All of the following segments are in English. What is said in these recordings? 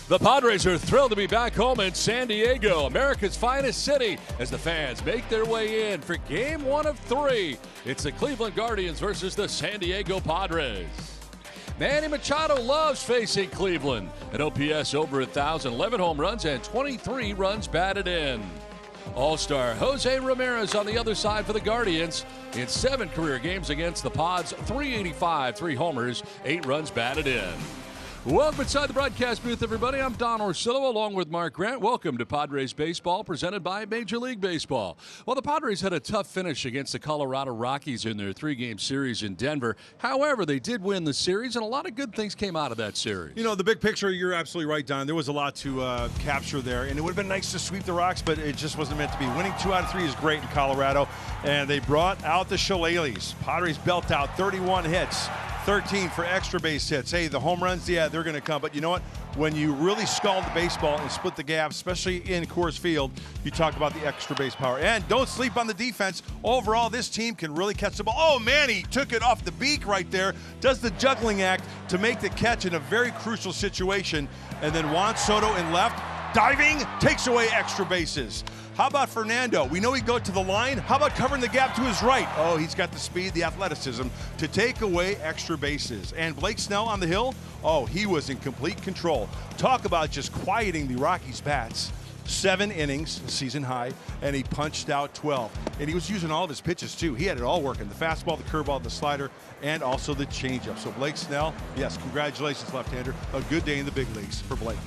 The Padres are thrilled to be back home in San Diego, America's finest city, as the fans make their way in for Game 1 of 3. It's the Cleveland Guardians versus the San Diego Padres. Manny Machado loves facing Cleveland. An OPS over 1,000, 11 home runs, and 23 runs batted in. All-star Jose Ramirez on the other side for the Guardians. In 7 career games against the Pods, .385, 3 homers, 8 runs batted in. Welcome inside the broadcast booth, everybody. I'm Don Orsillo along with Mark Grant. Welcome to Padres Baseball, presented by Major League Baseball. Well, the Padres had a tough finish against the Colorado Rockies in their 3-game series in Denver. However, they did win the series, and a lot of good things came out of that series. You know, the big picture, you're absolutely right, Don. There was a lot to capture there, and it would have been nice to sweep the Rocks, but it just wasn't meant to be. Winning 2 out of 3 is great in Colorado, and they brought out the Shillelaghs. Padres belt out 31 hits. 13 for extra base hits. Hey, the home runs, yeah, they're going to come. But you know what? When you really scald the baseball and split the gap, especially in Coors Field, you talk about the extra base power. And don't sleep on the defense. Overall, this team can really catch the ball. Oh, man, he took it off the beak right there. Does the juggling act to make the catch in a very crucial situation. And then Juan Soto in left, diving, takes away extra bases. How about Fernando? We know he'd go to the line. How about covering the gap to his right? Oh, he's got the speed, the athleticism to take away extra bases. And Blake Snell on the hill, oh, he was in complete control. Talk about just quieting the Rockies' bats. 7 innings, season high, and he punched out 12. And he was using all of his pitches, too. He had it all working, the fastball, the curveball, the slider, and also the changeup. So Blake Snell, yes, congratulations, left-hander. A good day in the big leagues for Blake.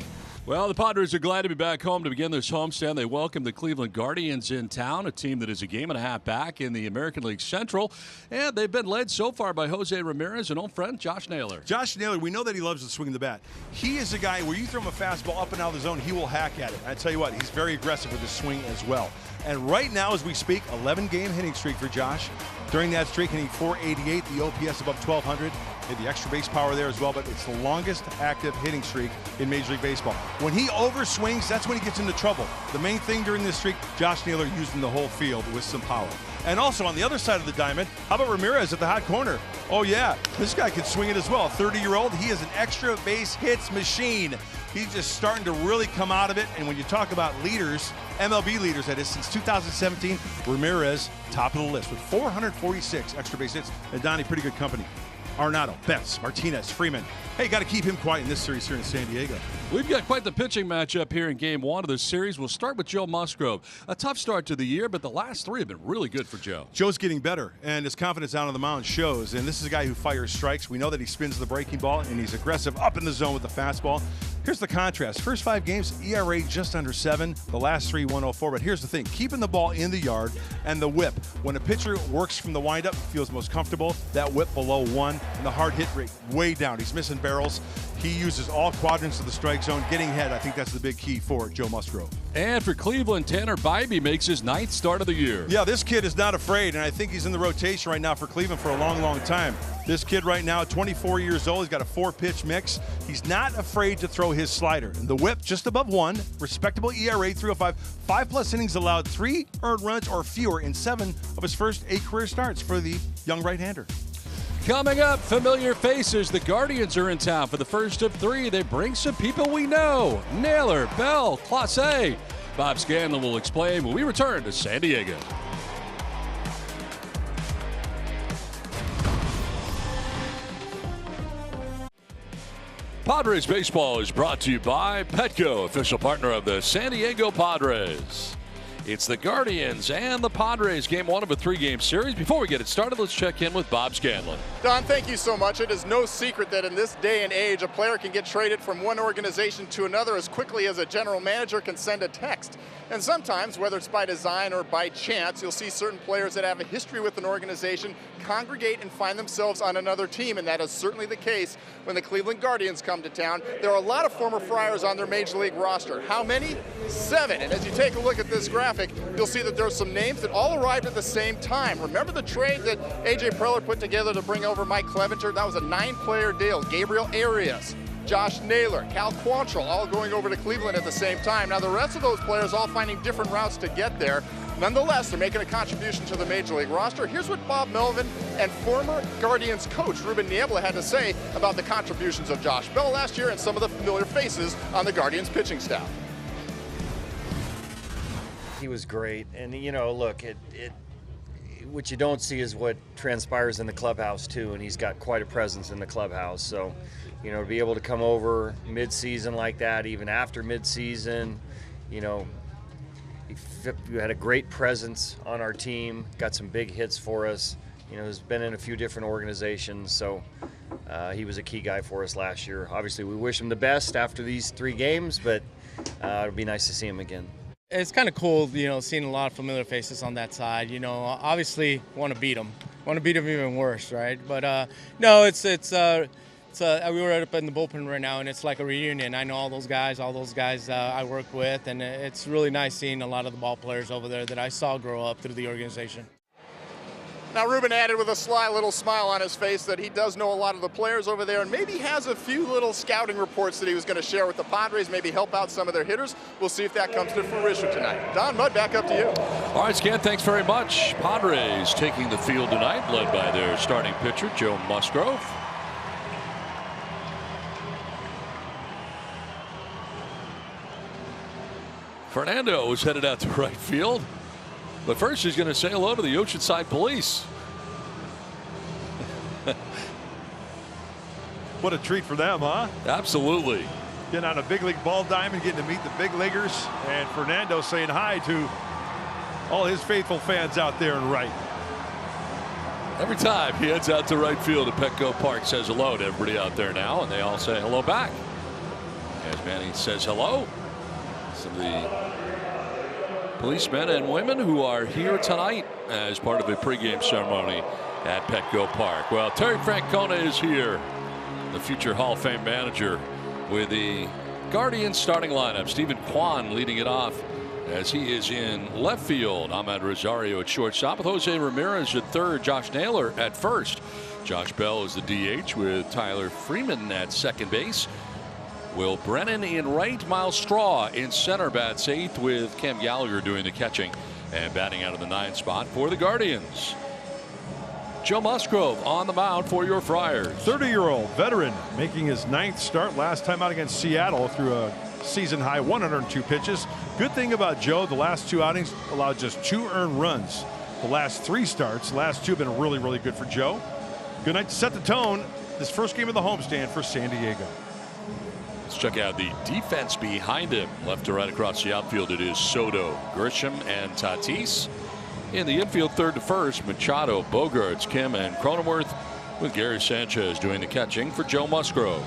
Well, the Padres are glad to be back home to begin this homestand. They welcome the Cleveland Guardians in town, a team that is a game and a half back in the American League Central. And they've been led so far by Jose Ramirez and old friend Josh Naylor. Josh Naylor, we know that he loves to swing the bat. He is a guy where you throw him a fastball up and out of the zone, he will hack at it. I tell you what, he's very aggressive with his swing as well. And right now, as we speak, 11-game hitting streak for Josh. During that streak, hitting .488, the OPS above 1,200. The extra base power there as well, but it's the longest active hitting streak in Major League Baseball. When he overswings, that's when he gets into trouble. The main thing during this streak, Josh Naylor using the whole field with some power. And also on the other side of the diamond, how about Ramirez at the hot corner? Oh yeah, this guy can swing it as well. 30-year-old, he is an extra base hits machine. He's just starting to really come out of it. And when you talk about leaders, MLB leaders, that is, since 2017, Ramirez, top of the list with 446 extra base hits. And Donnie, pretty good company. Arenado, Betts, Martinez, Freeman. Hey, got to keep him quiet in this series here in San Diego. We've got quite the pitching matchup here in Game 1 of this series. We'll start with Joe Musgrove. A tough start to the year, but the last 3 have been really good for Joe. Joe's getting better, and his confidence out on the mound shows. And this is a guy who fires strikes. We know that he spins the breaking ball, and he's aggressive up in the zone with the fastball. Here's the contrast. First 5 games, ERA just under 7. The last 3, 104. But here's the thing. Keeping the ball in the yard and the whip. When a pitcher works from the windup, feels most comfortable, that whip below 1, and the hard hit rate way down. He's missing barrels. He uses all quadrants of the strike zone, getting ahead. I think that's the big key for Joe Musgrove. And for Cleveland, Tanner Bybee makes his 9th start of the year. Yeah, this kid is not afraid, and I think he's in the rotation right now for Cleveland for a long, long time. This kid right now, 24 years old, he's got a 4-pitch mix. He's not afraid to throw his slider. And the whip just above 1, respectable ERA, 305, 5+ innings allowed, 3 earned runs or fewer in 7 of his first 8 career starts for the young right-hander. Coming up, familiar faces. The Guardians are in town for the first of 3. They bring some people we know. Naylor, Bell, Clase. Bob Scanlon will explain when we return to San Diego. Padres Baseball is brought to you by Petco, official partner of the San Diego Padres. It's the Guardians and the Padres, Game 1 of a 3-game series. Before we get it started, let's check in with Bob Scanlon. Don, thank you so much. It is no secret that in this day and age, a player can get traded from one organization to another as quickly as a general manager can send a text. And sometimes, whether it's by design or by chance, you'll see certain players that have a history with an organization congregate and find themselves on another team, and that is certainly the case when the Cleveland Guardians come to town. There are a lot of former Friars on their Major League roster. How many? 7. And as you take a look at this graphic, you'll see that there are some names that all arrived at the same time. Remember the trade that A.J. Preller put together to bring over Mike Clevenger? That was a 9-player deal. Gabriel Arias, Josh Naylor, Cal Quantrill, all going over to Cleveland at the same time. Now the rest of those players all finding different routes to get there. Nonetheless, they're making a contribution to the Major League roster. Here's what Bob Melvin and former Guardians coach Ruben Niebla had to say about the contributions of Josh Bell last year and some of the familiar faces on the Guardians pitching staff. He was great, and look, what you don't see is what transpires in the clubhouse too, and he's got quite a presence in the clubhouse. So, to be able to come over mid-season like that, even after mid-season, you had a great presence on our team, got some big hits for us. Has been in a few different organizations, so he was a key guy for us last year. Obviously, we wish him the best after these 3 games, but it'll be nice to see him again. It's kind of cool, seeing a lot of familiar faces on that side. Obviously want to beat them. Want to beat them even worse, right? But no, we were up in the bullpen right now, and it's like a reunion. I know all those guys I work with, and it's really nice seeing a lot of the ball players over there that I saw grow up through the organization. Now, Ruben added with a sly little smile on his face that he does know a lot of the players over there and maybe has a few little scouting reports that he was going to share with the Padres, maybe help out some of their hitters. We'll see if that comes to fruition tonight. Don Mudd, back up to you. All right, Scan, thanks very much. Padres taking the field tonight, led by their starting pitcher, Joe Musgrove. Fernando is headed out to right field. But first, he's going to say hello to the Oceanside Police. What a treat for them, huh? Absolutely. Getting on a big league ball diamond, getting to meet the big leaguers, and Fernando saying hi to all his faithful fans out there in right. Every time he heads out to right field at Petco Park, says hello to everybody out there now, and they all say hello back. As Manny says hello, some of the policemen and women who are here tonight as part of a pregame ceremony at Petco Park. Well, Terry Francona is here, the future Hall of Fame manager, with the Guardians starting lineup. Stephen Kwan leading it off as he is in left field. Ahmed Rosario at shortstop with Jose Ramirez at third. Josh Naylor at first. Josh Bell is the DH with Tyler Freeman at second base. Will Brennan in right, Miles Straw in center, bats eighth, with Cam Gallagher doing the catching and batting out of the 9th spot for the Guardians. Joe Musgrove on the mound for your Friars. 30-year-old veteran making his 9th start, last time out against Seattle through a season-high 102 pitches. Good thing about Joe, the last 2 outings allowed just 2 earned runs. The last 3 starts, the last 2 have been really, really good for Joe. Good night to set the tone. This first game of the homestand for San Diego. Let's check out the defense behind him. Left to right across the outfield, it is Soto, Grisham, and Tatis. In the infield, third to first, Machado, Bogarts, Kim, and Cronenworth, with Gary Sanchez doing the catching for Joe Musgrove.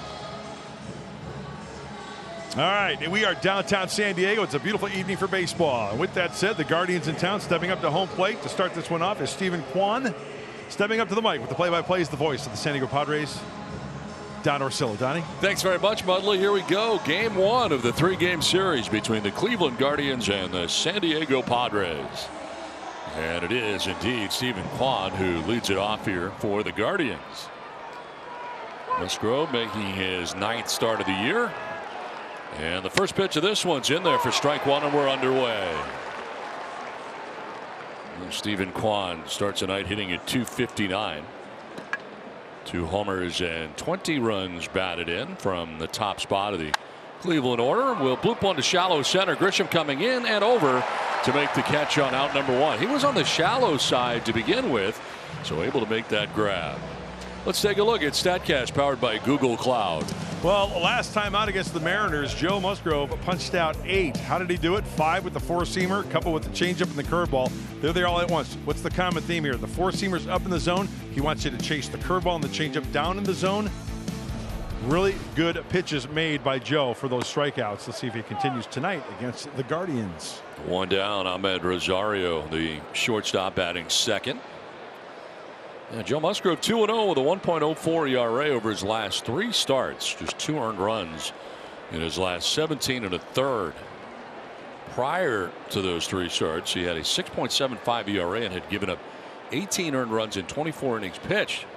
All right, and we are downtown San Diego. It's a beautiful evening for baseball. And with that said, the Guardians in town. Stepping up to home plate to start this one off is Stephen Kwan. Stepping up to the mic with the play-by-play is the voice of the San Diego Padres, Don Orsillo. Donnie? Thanks very much, Mudley. Here we go. Game 1 of the 3-game series between the Cleveland Guardians and the San Diego Padres. And it is indeed Stephen Kwan who leads it off here for the Guardians. Musgrove making his 9th start of the year. And the first pitch of this one's in there for strike 1, and we're underway. And Stephen Kwan starts the night hitting at .259. 2 homers and 20 runs batted in from the top spot of the Cleveland order. Will bloop one to shallow center. Grisham coming in and over to make the catch on out number 1. He was on the shallow side to begin with, so able to make that grab. Let's take a look at StatCast powered by Google Cloud. Well, last time out against the Mariners, Joe Musgrove punched out 8. How did he do it? 5 with the 4-seamer, couple with the changeup and the curveball. They're there all at once. What's the common theme here? The 4-seamer's up in the zone. He wants you to chase the curveball and the changeup down in the zone. Really good pitches made by Joe for those strikeouts. Let's see if he continues tonight against the Guardians. 1 down, Ahmed Rosario, the shortstop, batting second. Yeah, Joe Musgrove 2-0 with a 1.04 ERA over his last 3 starts. Just 2 earned runs in his last 17 1/3. Prior to those 3 starts, he had a 6.75 ERA and had given up 18 earned runs in 24 innings pitched.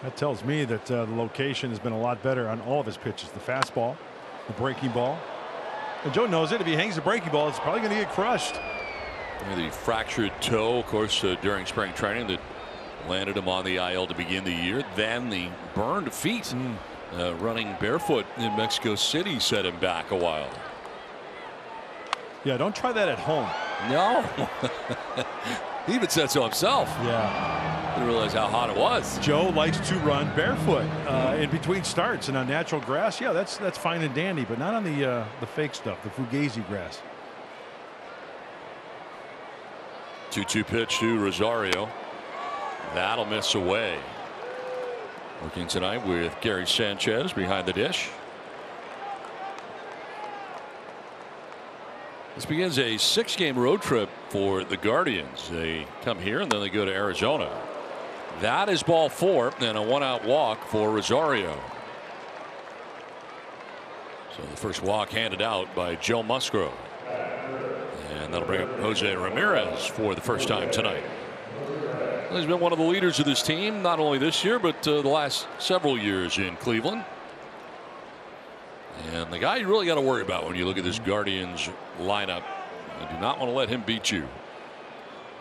That tells me that the location has been a lot better on all of his pitches. The fastball, the breaking ball. And Joe knows it. If he hangs the breaking ball, it's probably going to get crushed. The fractured toe, of course, during spring training that landed him on the IL to begin the year. Then the burned feet running barefoot in Mexico City set him back a while. Yeah, don't try that at home. No. He even said so himself. Yeah. Didn't realize how hot it was. Joe likes to run barefoot in between starts, and on natural grass, yeah, that's fine and dandy, but not on the fake stuff, the Fugazi grass. 2-2 pitch to Rosario. That'll miss away. Working tonight with Gary Sanchez behind the dish. This begins a 6-game road trip for the Guardians. They come here and then they go to Arizona. That is ball 4 and a 1-out walk for Rosario. So the first walk handed out by Joe Musgrove. And that'll bring up Jose Ramirez for the first time tonight. He's been one of the leaders of this team, not only this year, but the last several years in Cleveland. And the guy you really got to worry about when you look at this Guardians lineup. You do not want to let him beat you.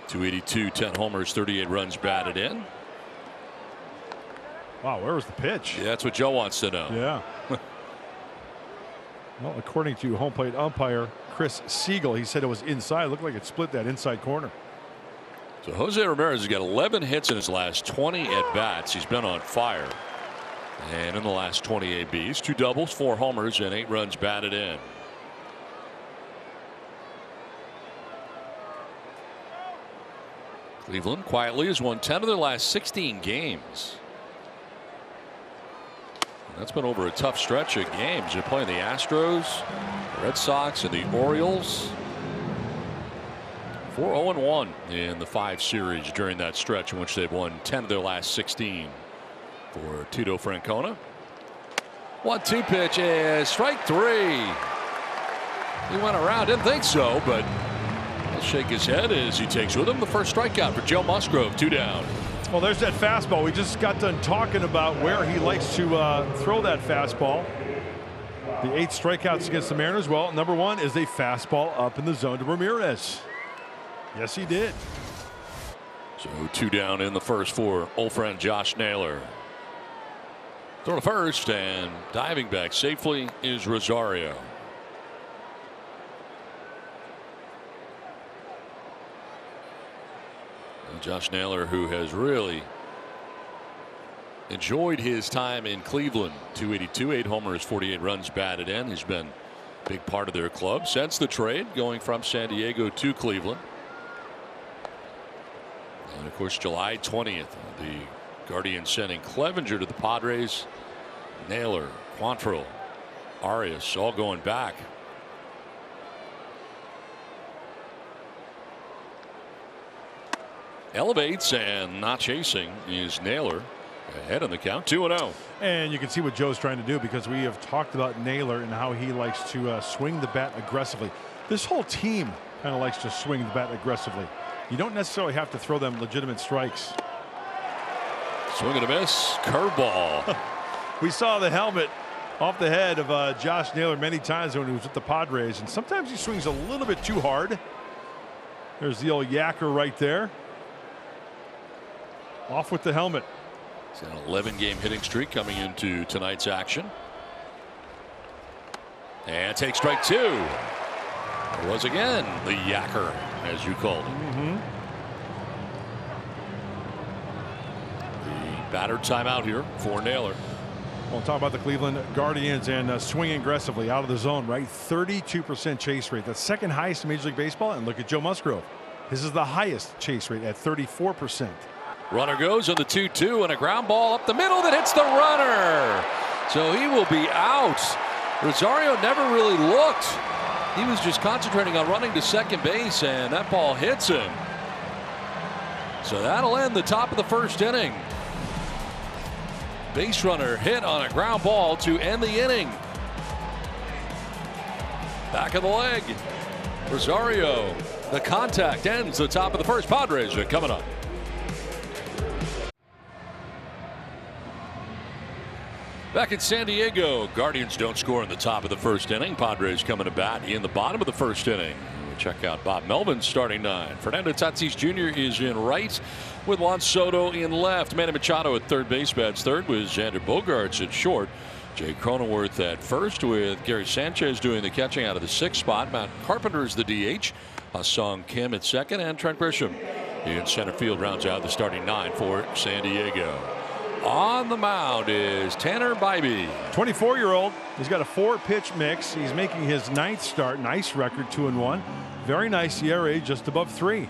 282, 10 homers, 38 runs batted in. Wow, where was the pitch? Yeah, that's what Joe wants to know. Yeah. Well, according to home plate umpire Chris Siegel, he said it was inside. It looked like it split that inside corner. So Jose Ramirez has got 11 hits in his last 20 at bats. He's been on fire. And in the last 20 ABs, 2 doubles, 4 homers, and 8 runs batted in. Cleveland quietly has won 10 of their last 16 games. And that's been over a tough stretch of games. They're playing the Astros, the Red Sox, and the Orioles. 4-0-1 in the 5 series during that stretch in which they've won 10 of their last 16. For Tito Francona. 1-2 pitch is strike 3. He went around, didn't think so, but he'll shake his head as he takes with him the first strikeout for Joe Musgrove. 2 down. Well, there's that fastball. We just got done talking about where he likes to throw that fastball. The 8 strikeouts against the Mariners. Well, number 1 is a fastball up in the zone to Ramirez. Yes, he did. So 2 down in the first for old friend Josh Naylor. Throw to first, and diving back safely is Rosario. And Josh Naylor, who has really enjoyed his time in Cleveland. 282, 8 homers, 48 runs batted in. He's been a big part of their club since the trade, going from San Diego to Cleveland. And of course, July 20th, the Guardians sending Clevenger to the Padres. Naylor, Quantrill, Arias all going back. Elevates and not chasing is Naylor. Ahead in the count, 2-0. And you can see what Joe's trying to do, because we have talked about Naylor and how he likes to swing the bat aggressively. This whole team kind of likes to swing the bat aggressively. You don't necessarily have to throw them legitimate strikes. Swing and a miss. Curveball. We saw the helmet off the head of Josh Naylor many times when he was with the Padres, and sometimes he swings a little bit too hard. There's the old yacker right there. Off with the helmet. It's an 11-game hitting streak coming into tonight's action. And takes strike 2. It was again the yacker, as you called it. The batter timeout here for Naylor. We'll talk about the Cleveland Guardians and swinging aggressively out of the zone, right? 32% chase rate. That's second highest in Major League Baseball. And look at Joe Musgrove. His is the highest chase rate at 34%. Runner goes on the 2-2 and a ground ball up the middle that hits the runner. So he will be out. Rosario never really looked. He was just concentrating on running to second base, and that ball hits him. So that'll end the top of the first inning. Base runner hit on a ground ball to end the inning. Back of the leg. Rosario. The contact ends the top of the first. Padres are coming up. Back in San Diego, Guardians don't score in the top of the first inning. Padres coming to bat in the bottom of the first inning. We'll check out Bob Melvin's starting nine. Fernando Tatis Jr. is in right with Juan Soto in left. Manny Machado at third base. Bats third with Xander Bogaerts at short. Jay Cronenworth at first with Gary Sanchez doing the catching out of the sixth spot. Matt Carpenter is the DH. Ha-Sung Kim at second, and Trent Grisham in center field rounds out the starting nine for San Diego. On the mound is Tanner Bybee. 24-year-old. He's got a 4-pitch mix. He's making his 9th start. Nice record, 2-1. Very nice ERA, just above 3.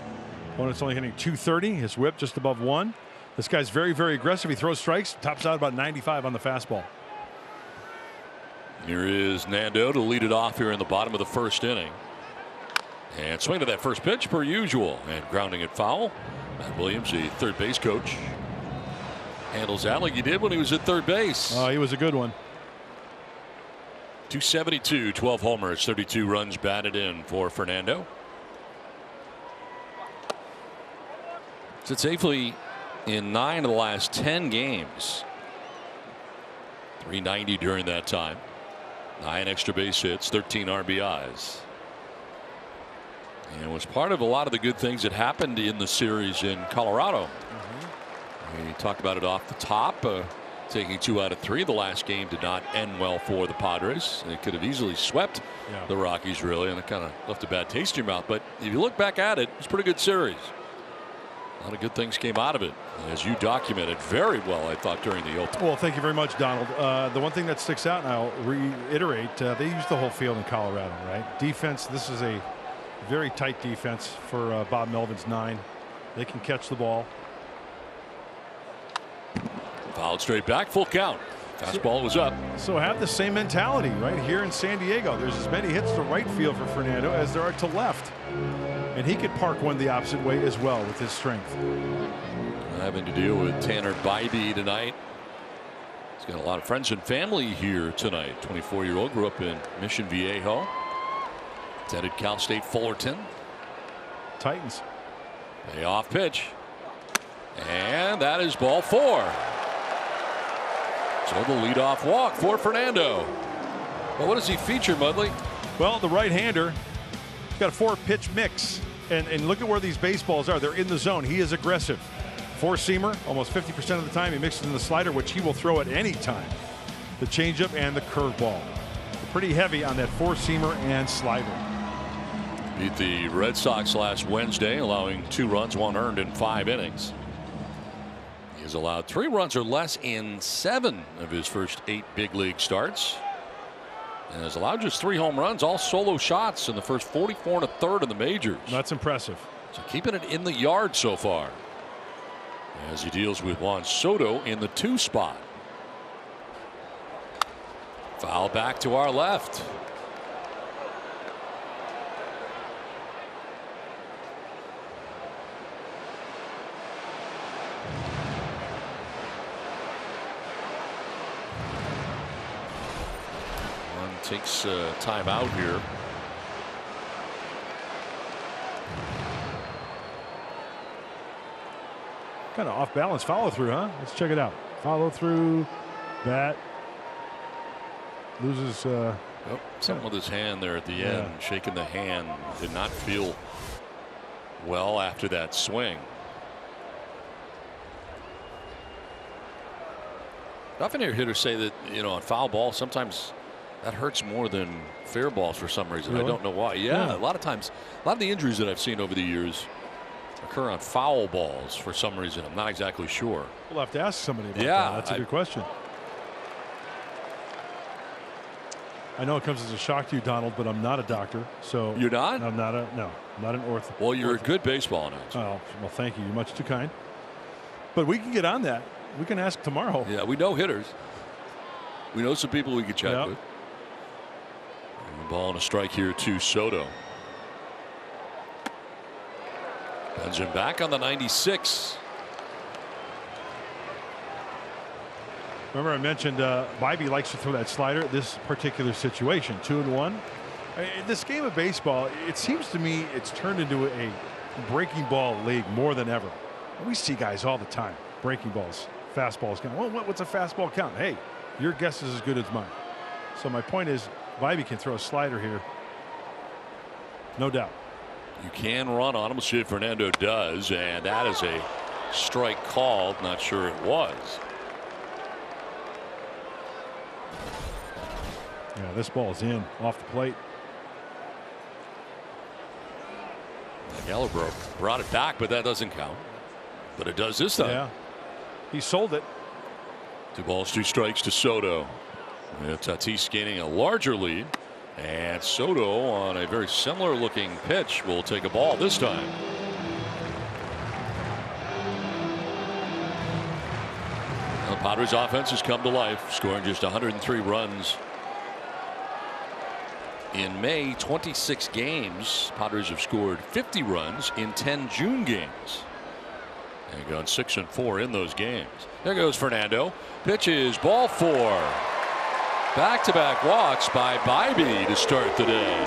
Opponent's only hitting .230. His whip just above 1. This guy's very, very aggressive. He throws strikes. Tops out about 95 on the fastball. Here is Nando to lead it off here in the bottom of the first inning. And swing to that first pitch per usual. And grounding it foul. Matt Williams, the third base coach, handles that like he did when he was at third base. Oh, he was a good one. 272, 12 homers, 32 runs batted in for Fernando. Sits safely in 9 of the last 10 games. 390 during that time. 9 extra base hits, 13 RBIs. And was part of a lot of the good things that happened in the series in Colorado. We talked about it off the top. Taking 2 out of 3. The last game did not end well for the Padres. They could have easily swept the Rockies, really, and it kind of left a bad taste in your mouth. But if you look back at it, it's a pretty good series. A lot of good things came out of it, as you documented very well, I thought, during the open. Well, thank you very much, Donald. The one thing that sticks out, and I'll reiterate, they used the whole field in Colorado, right? Defense, this is a very tight defense for Bob Melvin's 9. They can catch the ball. Fouled straight back, full count. Fastball was up. So have the same mentality right here in San Diego. There's as many hits to right field for Fernando as there are to left. And he could park one the opposite way as well with his strength. Having to deal with Tanner Bybee tonight. He's got a lot of friends and family here tonight. 24-year-old, grew up in Mission Viejo. Attended Cal State Fullerton. Titans. Payoff pitch. And that is ball 4. So the leadoff walk for Fernando. Well, what does he feature, Mudley? Well, the right-hander. He's got a 4-pitch mix. And look at where these baseballs are. They're in the zone. He is aggressive. 4-seamer, almost 50% of the time he mixes in the slider, which he will throw at any time. The changeup and the curveball. Pretty heavy on that 4-seamer and slider. Beat the Red Sox last Wednesday, allowing 2 runs, 1 earned in 5 innings. He has allowed 3 runs or less in 7 of his first 8 big league starts. And has allowed just 3 home runs, all solo shots in the first 44 1/3 in the majors. That's impressive. So keeping it in the yard so far, as he deals with Juan Soto in the 2 spot. Foul back to our left. Takes time out here. Kind of off balance follow through, huh? Let's check it out. Follow through, bat, loses. Something with his hand there at the end, shaking the hand. Did not feel well after that swing. I often hear hitters say that, on foul ball, sometimes that hurts more than fair balls for some reason. Really? I don't know why. Yeah, a lot of times, a lot of the injuries that I've seen over the years occur on foul balls for some reason. I'm not exactly sure. We'll have to ask somebody about that. That's a good question. I know it comes as a shock to you, Donald, but I'm not a doctor. So you're not? I'm not I'm not an ortho. Well, you're a good baseball announcer. Oh, well, thank you. You're much too kind. But we can get on that. We can ask tomorrow. Yeah, we know hitters. We know some people we could chat with. Ball and a strike here to Soto. Bends him back on the 96. Remember I mentioned Bybee likes to throw that slider. This particular situation, 2-1. In this game of baseball, it seems to me it's turned into a breaking ball league more than ever. We see guys all the time breaking balls, fastballs count. Well, what's a fastball count? Hey, Your guess is as good as mine. So my point is, Bybee can throw a slider here. No doubt. You can run on him. We'll see if Fernando does, and that is a strike called. Not sure it was. Yeah, this ball is in off the plate. Gallo brought it back, but that doesn't count. But it does this time. Yeah, he sold it. 2 balls, 2 strikes to Soto. Tatis gaining a larger lead, and Soto on a very similar looking pitch will take a ball this time. The Padres offense has come to life, scoring just 103 runs in May. 26 games. Padres have scored 50 runs in 10 June games. They've gone 6-4 in those games. There goes Fernando. Pitch is ball 4. Back-to-back walks by Bybee to start the day.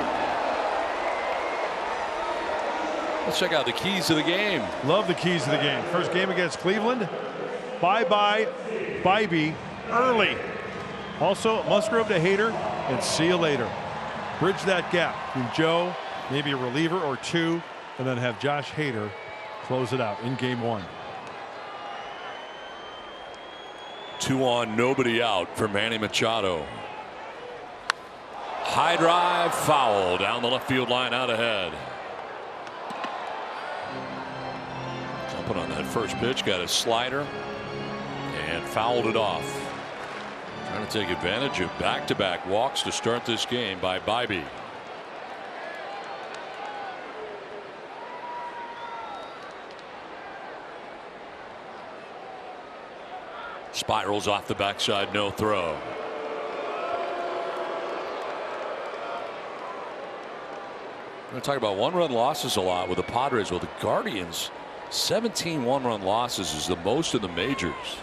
Let's check out the keys to the game. Love the keys to the game. First game against Cleveland. Bye-bye Bybee early. Also, Musgrove to Hader, and see you later. Bridge that gap between Joe, maybe a reliever or 2, and then have Josh Hader close it out in game 1. 2 on, nobody out for Manny Machado. High drive, foul down the left field line, out ahead. Jumping on that first pitch, got a slider and fouled it off. Trying to take advantage of back-to-back walks to start this game by Bybee. Spirals off the backside, no throw. We're going to talk about 1-run losses a lot with the Padres. Well, the Guardians, 17 1-run losses is the most in the majors.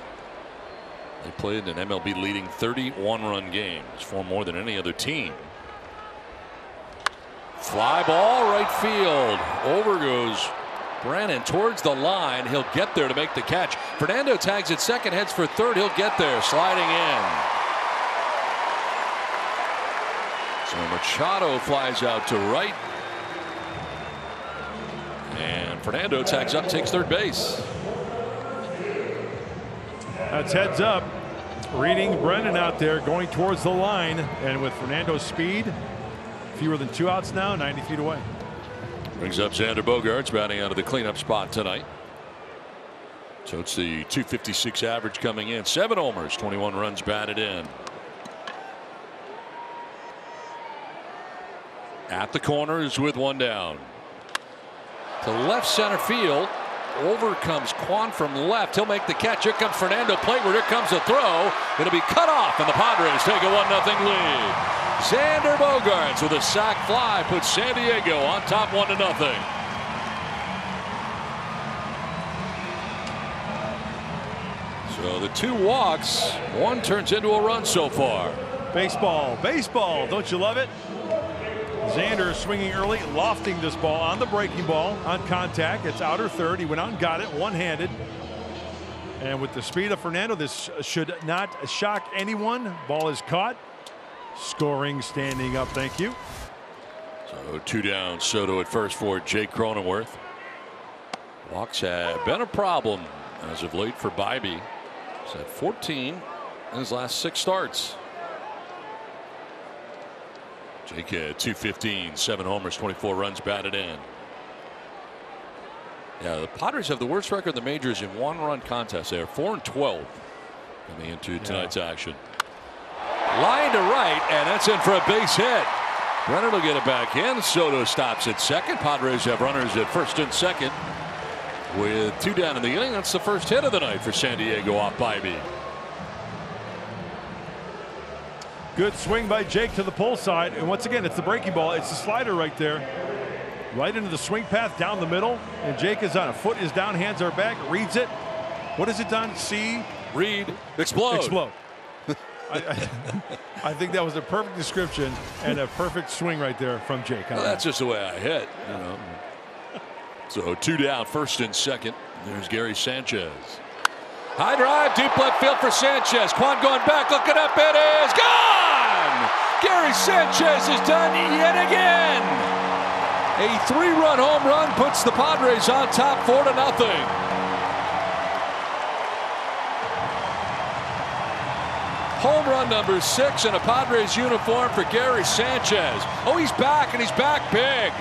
They played an MLB leading 30 1-run games, 4 more than any other team. Fly ball, right field. Over goes Brennan towards the line. He'll get there to make the catch. Fernando tags at second, heads for third. He'll get there, sliding in. So Machado flies out to right. And Fernando tags up, takes third base. That's heads up. Reading Brennan out there going towards the line, and with Fernando's speed, fewer than 2 outs now, 90 feet away. Brings up Xander Bogaerts batting out of the cleanup spot tonight. So it's the .256 average coming in. 7 homers, 21 runs batted in. At the corners with 1 down. To left center field. Over comes Kwan from left. He'll make the catch. Here comes Fernando Plateward. Here comes a throw. It'll be cut off, and the Padres take a 1-0 lead. Xander Bogaerts with a sac fly puts San Diego on top 1-0. So the 2 walks, 1 turns into a run so far. Baseball, baseball, don't you love it? Xander swinging early, lofting this ball on the breaking ball on contact. It's outer third. He went out and got it one-handed. And with the speed of Fernando, this should not shock anyone. Ball is caught. Scoring, standing up. Thank you. So 2 down. Soto at first for Jake Cronenworth. Walks have been a problem as of late for Bybee. He's had 14 in his last 6 starts. Jake had .215, 7 homers, 24 runs batted in. Yeah, the Padres have the worst record in the majors in 1-run contests. They are 4-12 coming into tonight's action. Line to right, and that's in for a base hit. Brennan will get it back in. Soto stops at second. Padres have runners at first and second with 2 down in the inning. That's the first hit of the night for San Diego off Bybee. Good swing by Jake to the pull side, and once again, it's the breaking ball. It's the slider right there, right into the swing path down the middle, and Jake is on. A foot is down, hands are back, reads it. What has it done? See, read, explode. Explode. I think that was a perfect description and a perfect swing right there from Jake. Well, that's just the way I hit, you know. So 2 down, first and second. There's Gary Sanchez. High drive, deep left field for Sanchez. Quan going back, looking up, it is gone! Gary Sanchez is done yet again. A 3-run home run puts the Padres on top 4-0. Home run number 6 in a Padres uniform for Gary Sanchez. Oh, he's back, and he's back big.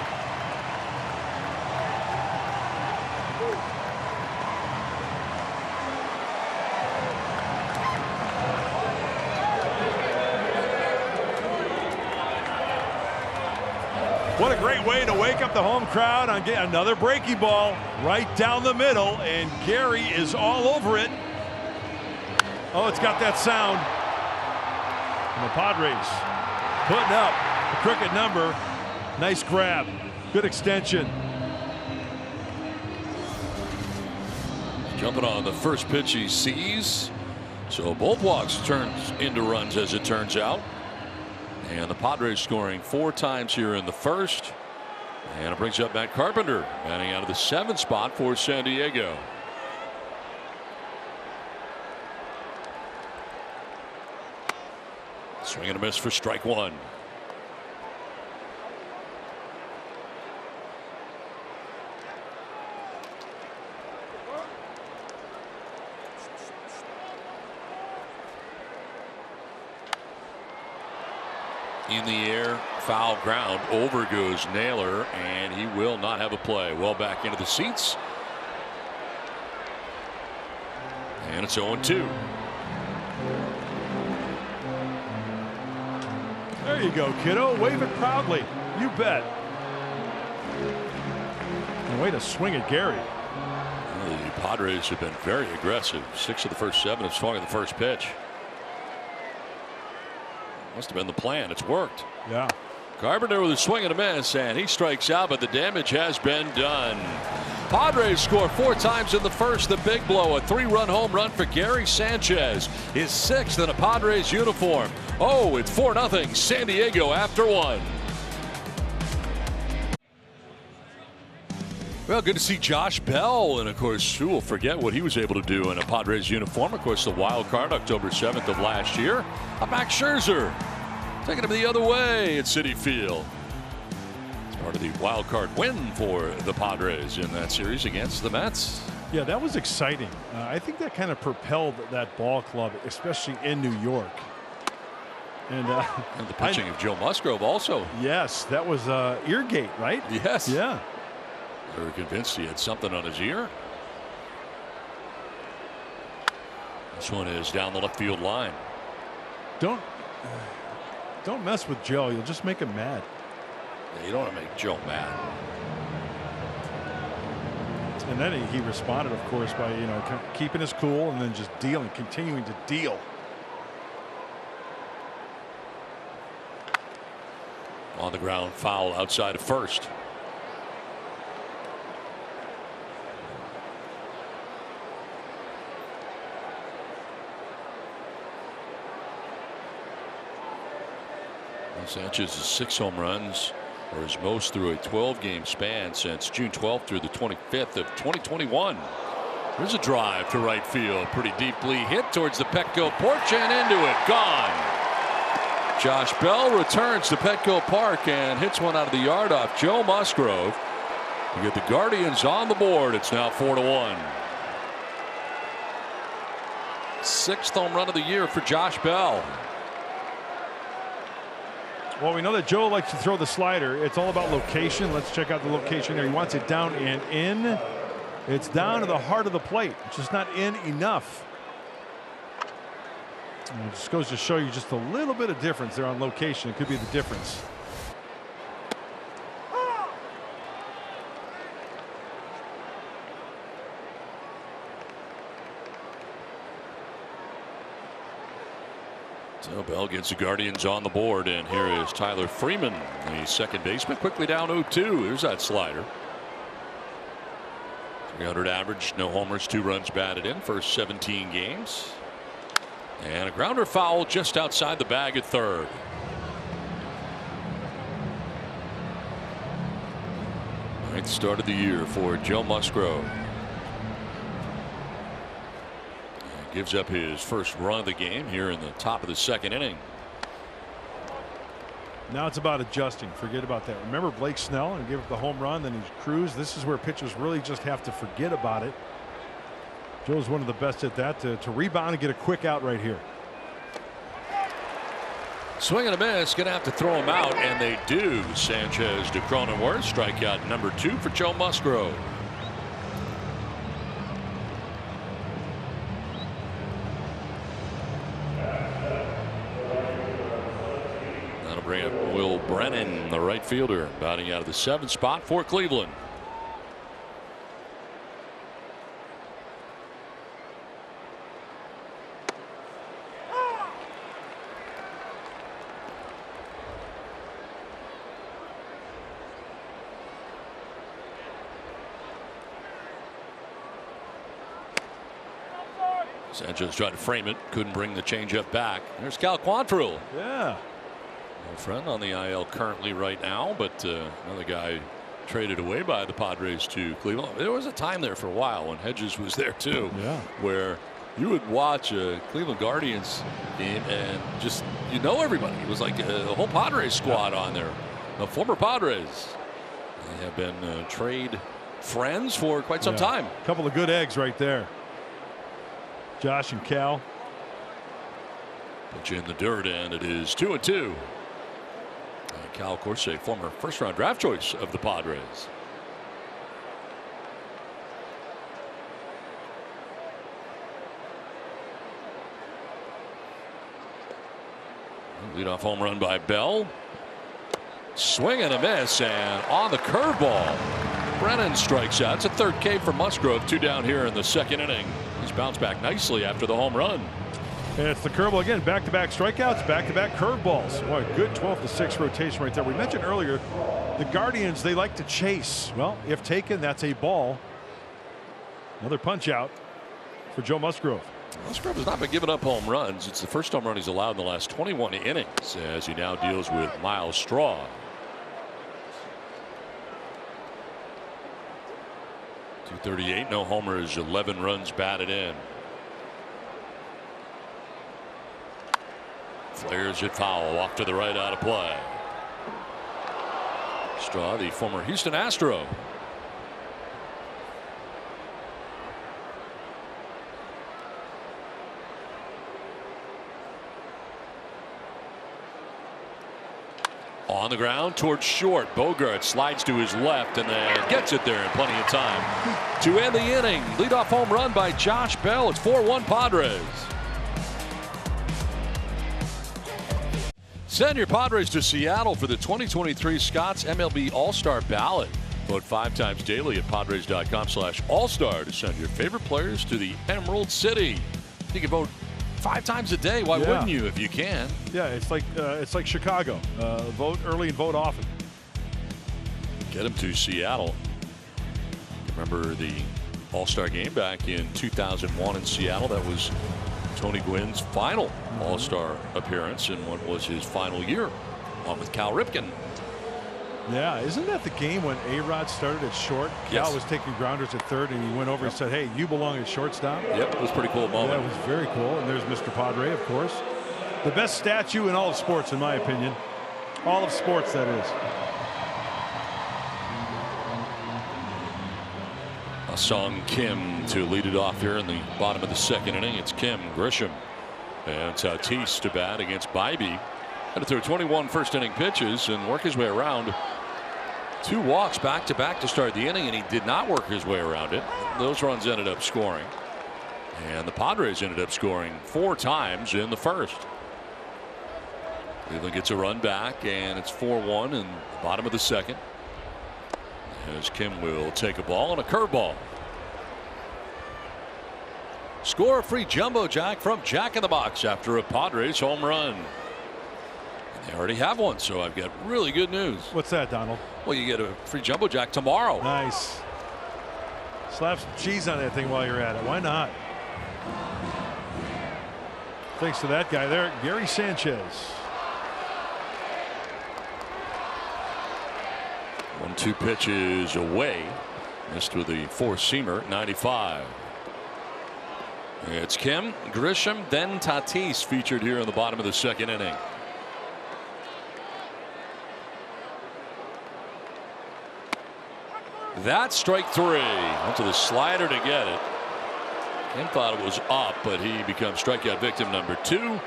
What a great way to wake up the home crowd on getting another breaky ball right down the middle, and Gary is all over it. Oh, it's got that sound. And the Padres putting up a crooked number. Nice grab. Good extension. Jumping on the first pitch he sees. So both walks turns into runs, as it turns out. And the Padres scoring 4 times here in the first. And it brings up Matt Carpenter, batting out of the 7th spot for San Diego. Swing and a miss for strike 1. In the air, foul ground. Over goes Naylor, and he will not have a play. Well back into the seats. And it's 0-2. There you go, kiddo. Wave it proudly. You bet. And way to swing at Gary. Well, the Padres have been very aggressive. 6 of the first 7 have swung at the first pitch. Must have been the plan. It's worked. Yeah. Carpenter with a swing and a miss, and he strikes out, but the damage has been done. Padres score 4 times in the first. The big blow, a 3-run home run for Gary Sanchez, his 6th in a Padres uniform. Oh, it's 4-0 San Diego after 1. Well, good to see Josh Bell, and of course, who will forget what he was able to do in a Padres uniform. Of course, the wild card October 7th of last year. Max Scherzer taking him the other way at Citi Field. It's part of the wild card win for the Padres in that series against the Mets. Yeah, that was exciting. I think that kind of propelled that ball club, especially in New York. And the pitching of Joe Musgrove also. Yes, that was Eargate, right? Yes. Yeah. They were convinced he had something on his ear. This one is down the left field line. Don't mess with Joe. You'll just make him mad. Yeah, you don't want to make Joe mad. And then he responded, of course, by keeping his cool and then just continuing to deal. On the ground, foul outside of first. Sanchez's 6 home runs, or his most through a 12-game span since June 12th through the 25th of 2021. There's a drive to right field, pretty deeply hit towards the Petco porch and into it, gone. Josh Bell returns to Petco Park and hits one out of the yard off Joe Musgrove to get the Guardians on the board. It's now 4-1. 6th home run of the year for Josh Bell. Well, we know that Joe likes to throw the slider. It's all about location. Let's check out the location there. He wants it down and in. It's down to the heart of the plate. It's just not in enough. And it just goes to show you just a little bit of difference there on location. It could be the difference. So Bell gets the Guardians on the board, and here is Tyler Freeman, the second baseman, quickly down 0-2. There's that slider. 300 average, no homers, 2 runs batted in, first 17 games. And a grounder foul just outside the bag at third. Ninth start of the year for Joe Musgrove. Gives up his first run of the game here in the top of the second inning. Now it's about adjusting. Forget about that. Remember Blake Snell and give up the home run, then he's cruised. This is where pitchers really just have to forget about it. Joe's one of the best at that, to rebound and get a quick out right here. Swing and a miss. Going to have to throw him out, and they do. Sanchez to Cronenworth. Strikeout number 2 for Joe Musgrove. That'll bring up Will Brennan, the right fielder, batting out of the 7th spot for Cleveland. Sanchez tried to frame it, couldn't bring the changeup back. There's Cal Quantrill. Yeah. Old friend on the IL currently right now, but another guy traded away by the Padres to Cleveland. There was a time there for a while when Hedges was there too, where you would watch a Cleveland Guardians game and just everybody. It was like a whole Padres squad on there. The former Padres. They have been trade friends for quite some time. A couple of good eggs right there. Josh and Cal. Pitch in the dirt, and it is 2-2. Cal, of course, a former first-round draft choice of the Padres. Leadoff home run by Bell. Swing and a miss, and on the curveball, Brennan strikes out. It's a third K for Musgrove. 2 down here in the second inning. He's bounced back nicely after the home run. And it's the curveball again. Back-to-back strikeouts, back-to-back curveballs. What a good 12-6 rotation right there. We mentioned earlier the Guardians, they like to chase. Well, if taken, that's a ball. Another punch out for Joe Musgrove. Musgrove has not been giving up home runs. It's the first home run he's allowed in the last 21 innings as he now deals with Miles Straw. .238, no homers, 11 runs batted in. Flares it foul, off to the right, out of play. Straw, the former Houston Astro. On the ground towards short. Bogart slides to his left and then gets it there in plenty of time to end the inning. Leadoff home run by Josh Bell. It's 4-1 Padres. Send your Padres to Seattle for the 2023 Scott's MLB All-Star Ballot. Vote 5 times daily at Padres.com/All-Star to send your favorite players to the Emerald City. You can vote 5 times a day. Why wouldn't you if you can? Yeah, it's like Chicago. Vote early and vote often. Get him to Seattle. Remember the All-Star game back in 2001 in Seattle? That was Tony Gwynn's final All-Star appearance in what was his final year, along with Cal Ripken. Yeah, isn't that the game when A-Rod started at short? Cal was taking grounders at third, and he went over and said, "Hey, you belong at shortstop." Yep, it was a pretty cool moment. Yeah, it was very cool. And there's Mr. Padre, of course. The best statue in all of sports, in my opinion. All of sports, that is. Sung Kim to lead it off here in the bottom of the second inning. It's Kim, Grisham, and Tatis to bat against Bybee. Had to throw 21 first-inning pitches and work his way around 2 walks back-to-back to start the inning, and he did not work his way around it. Those runs ended up scoring, and the Padres ended up scoring 4 times in the first. Cleveland gets a run back, and it's 4-1 in the bottom of the second, as Kim will take a ball and a curveball. Score a free jumbo jack from Jack in the Box after a Padres home run. They already have one, so I've got really good news. What's that, Donald? Well, you get a free jumbo jack tomorrow. Nice. Slap some cheese on that thing while you're at it. Why not? Thanks to that guy there, Gary Sanchez. 1-2 pitches away. Missed with the 4-seamer, 95. It's Kim, Grisham, then Tatis featured here in the bottom of the second inning. That's strike 3. Went to the slider to get it. Kim thought it was up, but he becomes strikeout victim number 2.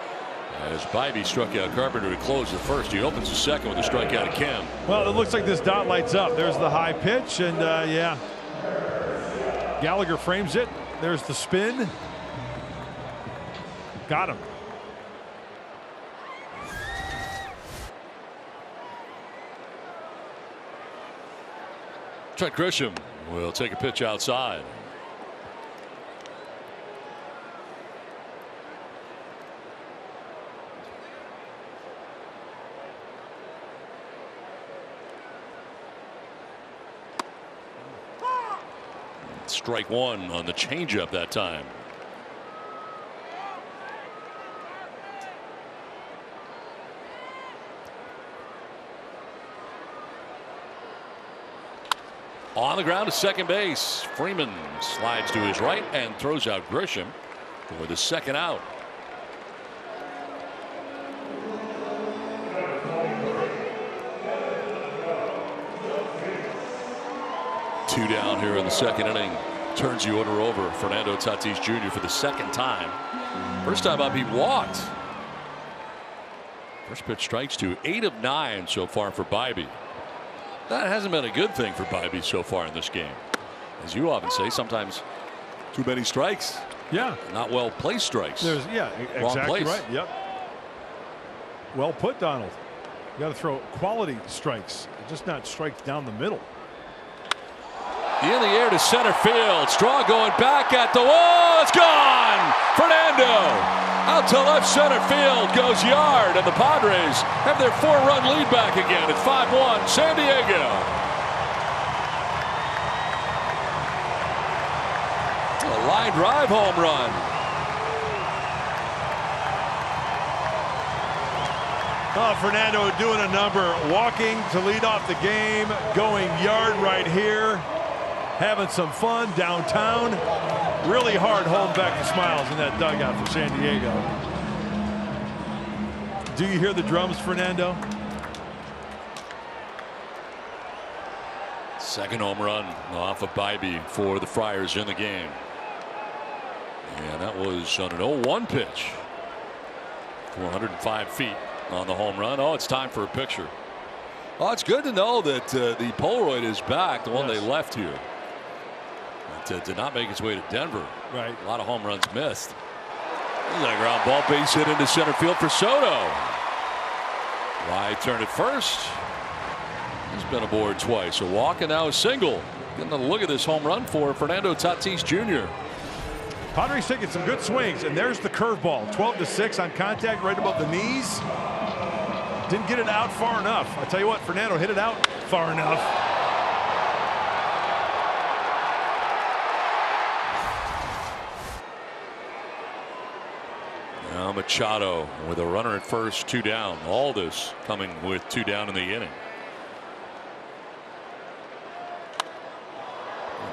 As Bybee struck out Carpenter to close the first. He opens the second with a strikeout of Kim. Well, it looks like this dot lights up. There's the high pitch, and yeah. Gallagher frames it. There's the spin. Got him. Trent Grisham will take a pitch outside. Strike 1 on the changeup that time. On the ground to second base. Freeman slides to his right and throws out Grisham for the second out. Two down here in the second inning. Turns the order over. Fernando Tatis Jr. for the second time. First time up, he walked. First pitch strikes 2. 8 of 9 so far for Bybee. That hasn't been a good thing for Bybee so far in this game. As you often say, sometimes too many strikes. Yeah. Not well placed strikes. Yeah, Wrong exactly place. right. Yep. Well put, Donald. You got to throw quality strikes, just not strikes down the middle. In the air to center field. Straw going back at the wall. It's gone. Fernando out to left center field goes Yard, and the Padres have their 4-run lead back again at 5-1 San Diego. A line drive home run. Oh, Fernando doing a number, walking to lead off the game, going Yard right here, having some fun downtown. Really hard holding back the smiles in that dugout for San Diego. Do you hear the drums, Fernando? Second home run off of Bybee for the Friars in the game. And that was on an 0-1 pitch. 405 feet on the home run. Oh, it's time for a picture. Oh, it's good to know that the Polaroid is back, the one they left here. Did not make its way to Denver. Right. A lot of home runs missed. There's a ground ball, base hit into center field for Soto. Wide turn at first. He's been aboard twice. A walk and now a single. Getting a look at this home run for Fernando Tatis Jr. Padres taking some good swings, and there's the curveball. 12-6 on contact right above the knees. Didn't get it out far enough. I tell you what, Fernando hit it out far enough. Now Machado with a runner at first, 2 down. All this coming with 2 down in the inning.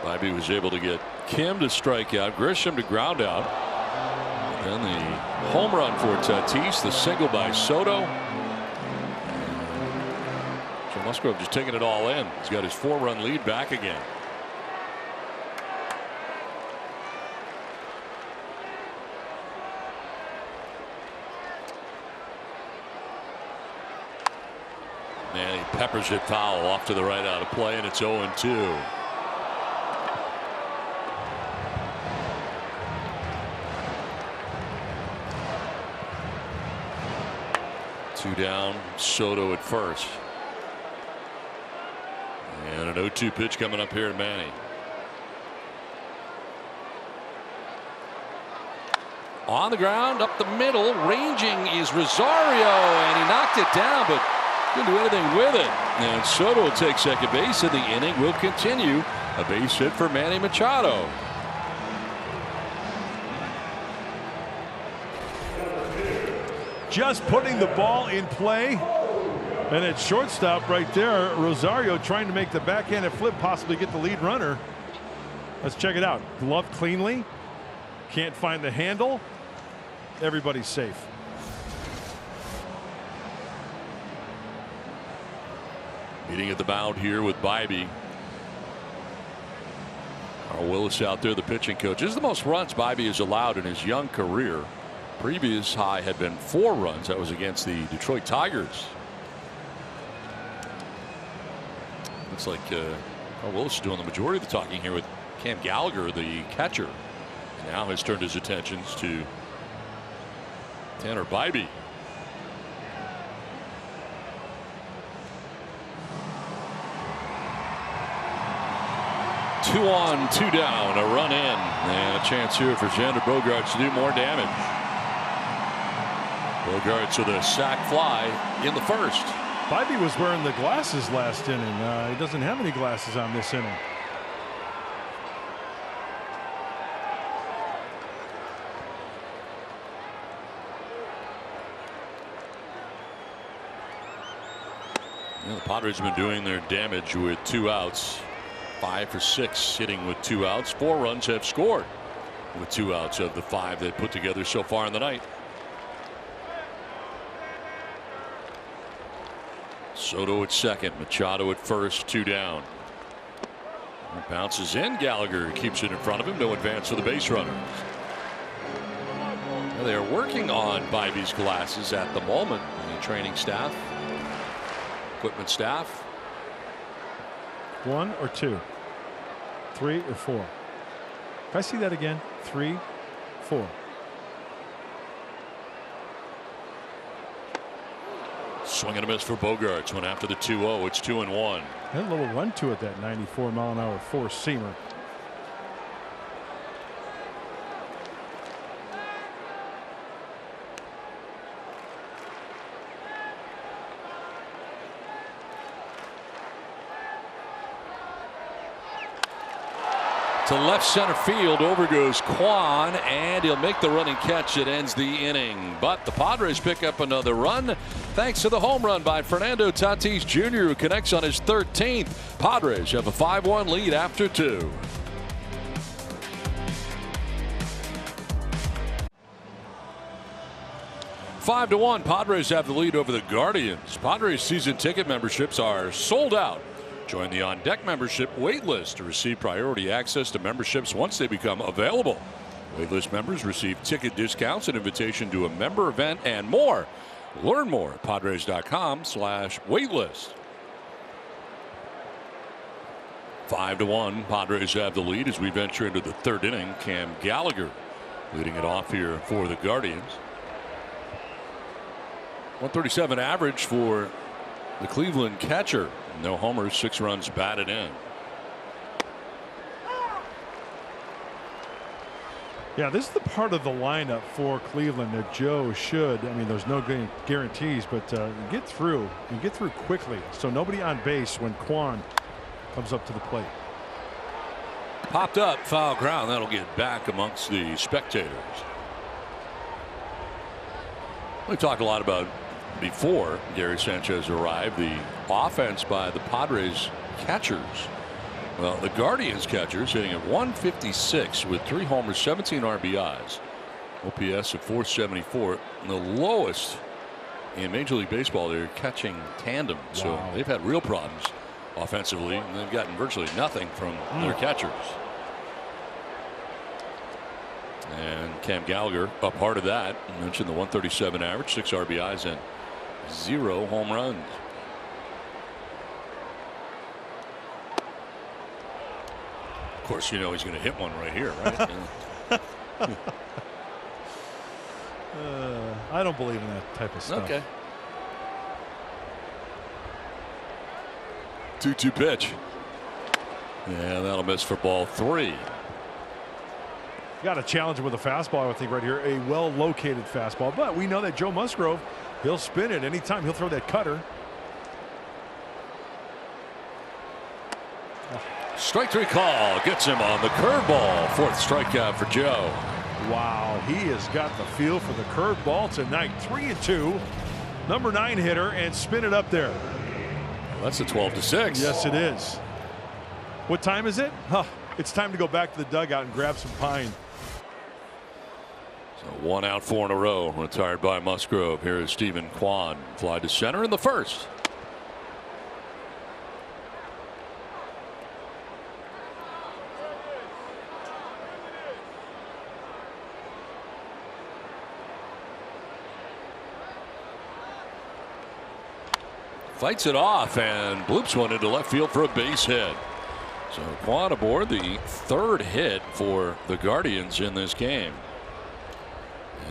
Bybee was able to get Kim to strike out, Grisham to ground out. And then the home run for Tatis, the single by Soto. So Musgrove just taking it all in. He's got his 4-run lead back again. Man, he peppers it foul off to the right out of play, and it's 0-2. Two down, Soto at first. And an 0-2 pitch coming up here to Manny. On the ground, up the middle, ranging is Rosario, and he knocked it down, but couldn't do anything with it. And Soto will take second base, and the inning will continue. A base hit for Manny Machado. Just putting the ball in play. And at shortstop right there, Rosario trying to make the backhanded flip, possibly get the lead runner. Let's check it out. Gloved cleanly. Can't find the handle. Everybody's safe. Meeting at the mound here with Bybee. Carl Willis out there, the pitching coach. This is the most runs Bybee has allowed in his young career. Previous high had been 4 runs. That was against the Detroit Tigers. Looks like Carl Willis is doing the majority of the talking here with Cam Gallagher, the catcher. Now has turned his attentions to Tanner Bybee. Two on, 2 down, a run in, and a chance here for Xander Bogaerts to do more damage. Bogaerts with a sac fly in the first. Bybee was wearing the glasses last inning. He doesn't have any glasses on this inning. Yeah, the Padres have been doing their damage with 2 outs. 5 for 6 hitting with 2 outs. 4 runs have scored with 2 outs of the 5 they put together so far in the night. Soto at second, Machado at first, 2 down. It bounces in. Gallagher keeps it in front of him. No advance for the base runner. Well, they are working on Bybee's glasses at the moment. The training staff, equipment staff. 1 or 2, 3 or 4. If I see that again, 3, 4. Swing and a miss for Bogaerts. Went after the 2-0. It's 2-1. Had a little run to it, that 94-mile-an-hour four-seamer. To left center field, over goes Kwan, and he'll make the running catch that ends the inning. But the Padres pick up another run thanks to the home run by Fernando Tatis Jr., who connects on his 13th. Padres have a 5-1 lead after 2. Five to 1, Padres have the lead over the Guardians. Padres season ticket memberships are sold out. Join the On Deck membership waitlist to receive priority access to memberships once they become available. Waitlist members receive ticket discounts, an invitation to a member event, and more. Learn more at Padres.com/waitlist. 5 to 1, Padres have the lead as we venture into the 3rd inning. Cam Gallagher leading it off here for the Guardians. 137 average for the Cleveland catcher. No homers, 6 runs batted in. Yeah, this is the part of the lineup for Cleveland that Joe should, I mean, there's no guarantees, but get through and get through quickly. So nobody on base when Kwan comes up to the plate. Popped up, foul ground. That'll get back amongst the spectators. We talked a lot about before Gary Sanchez arrived, the offense by the Padres catchers. Well, the Guardians catchers hitting at 156 with 3 homers, 17 RBIs. OPS of 474, the lowest in Major League Baseball. They're catching tandem, so they've had real problems offensively, and they've gotten virtually nothing from their catchers. And Cam Gallagher, a part of that. I mentioned the 137 average, 6 RBIs, and 0 home runs. Of course, you know he's going to hit one right here, right? I don't believe in that type of stuff. Okay. 2-2 pitch. Yeah, that'll miss for ball 3. Got to challenge him with a fastball, I would think, right here. A well-located fastball. But we know that Joe Musgrove, he'll spin it anytime. He'll throw that cutter. Strike 3 call. Gets him on the curveball. 4th strikeout for Joe. Wow, he has got the feel for the curveball tonight. 3-2. Number 9 hitter, and spin it up there. Well, that's a 12-6. Yes, it is. What time is it? Huh. It's time to go back to the dugout and grab some pine. So 1 out, 4 in a row, retired by Musgrove. Here is Stephen Kwan. Fly to center in the first. Fights it off and bloops one into left field for a base hit. So Kwan aboard, the 3rd hit for the Guardians in this game.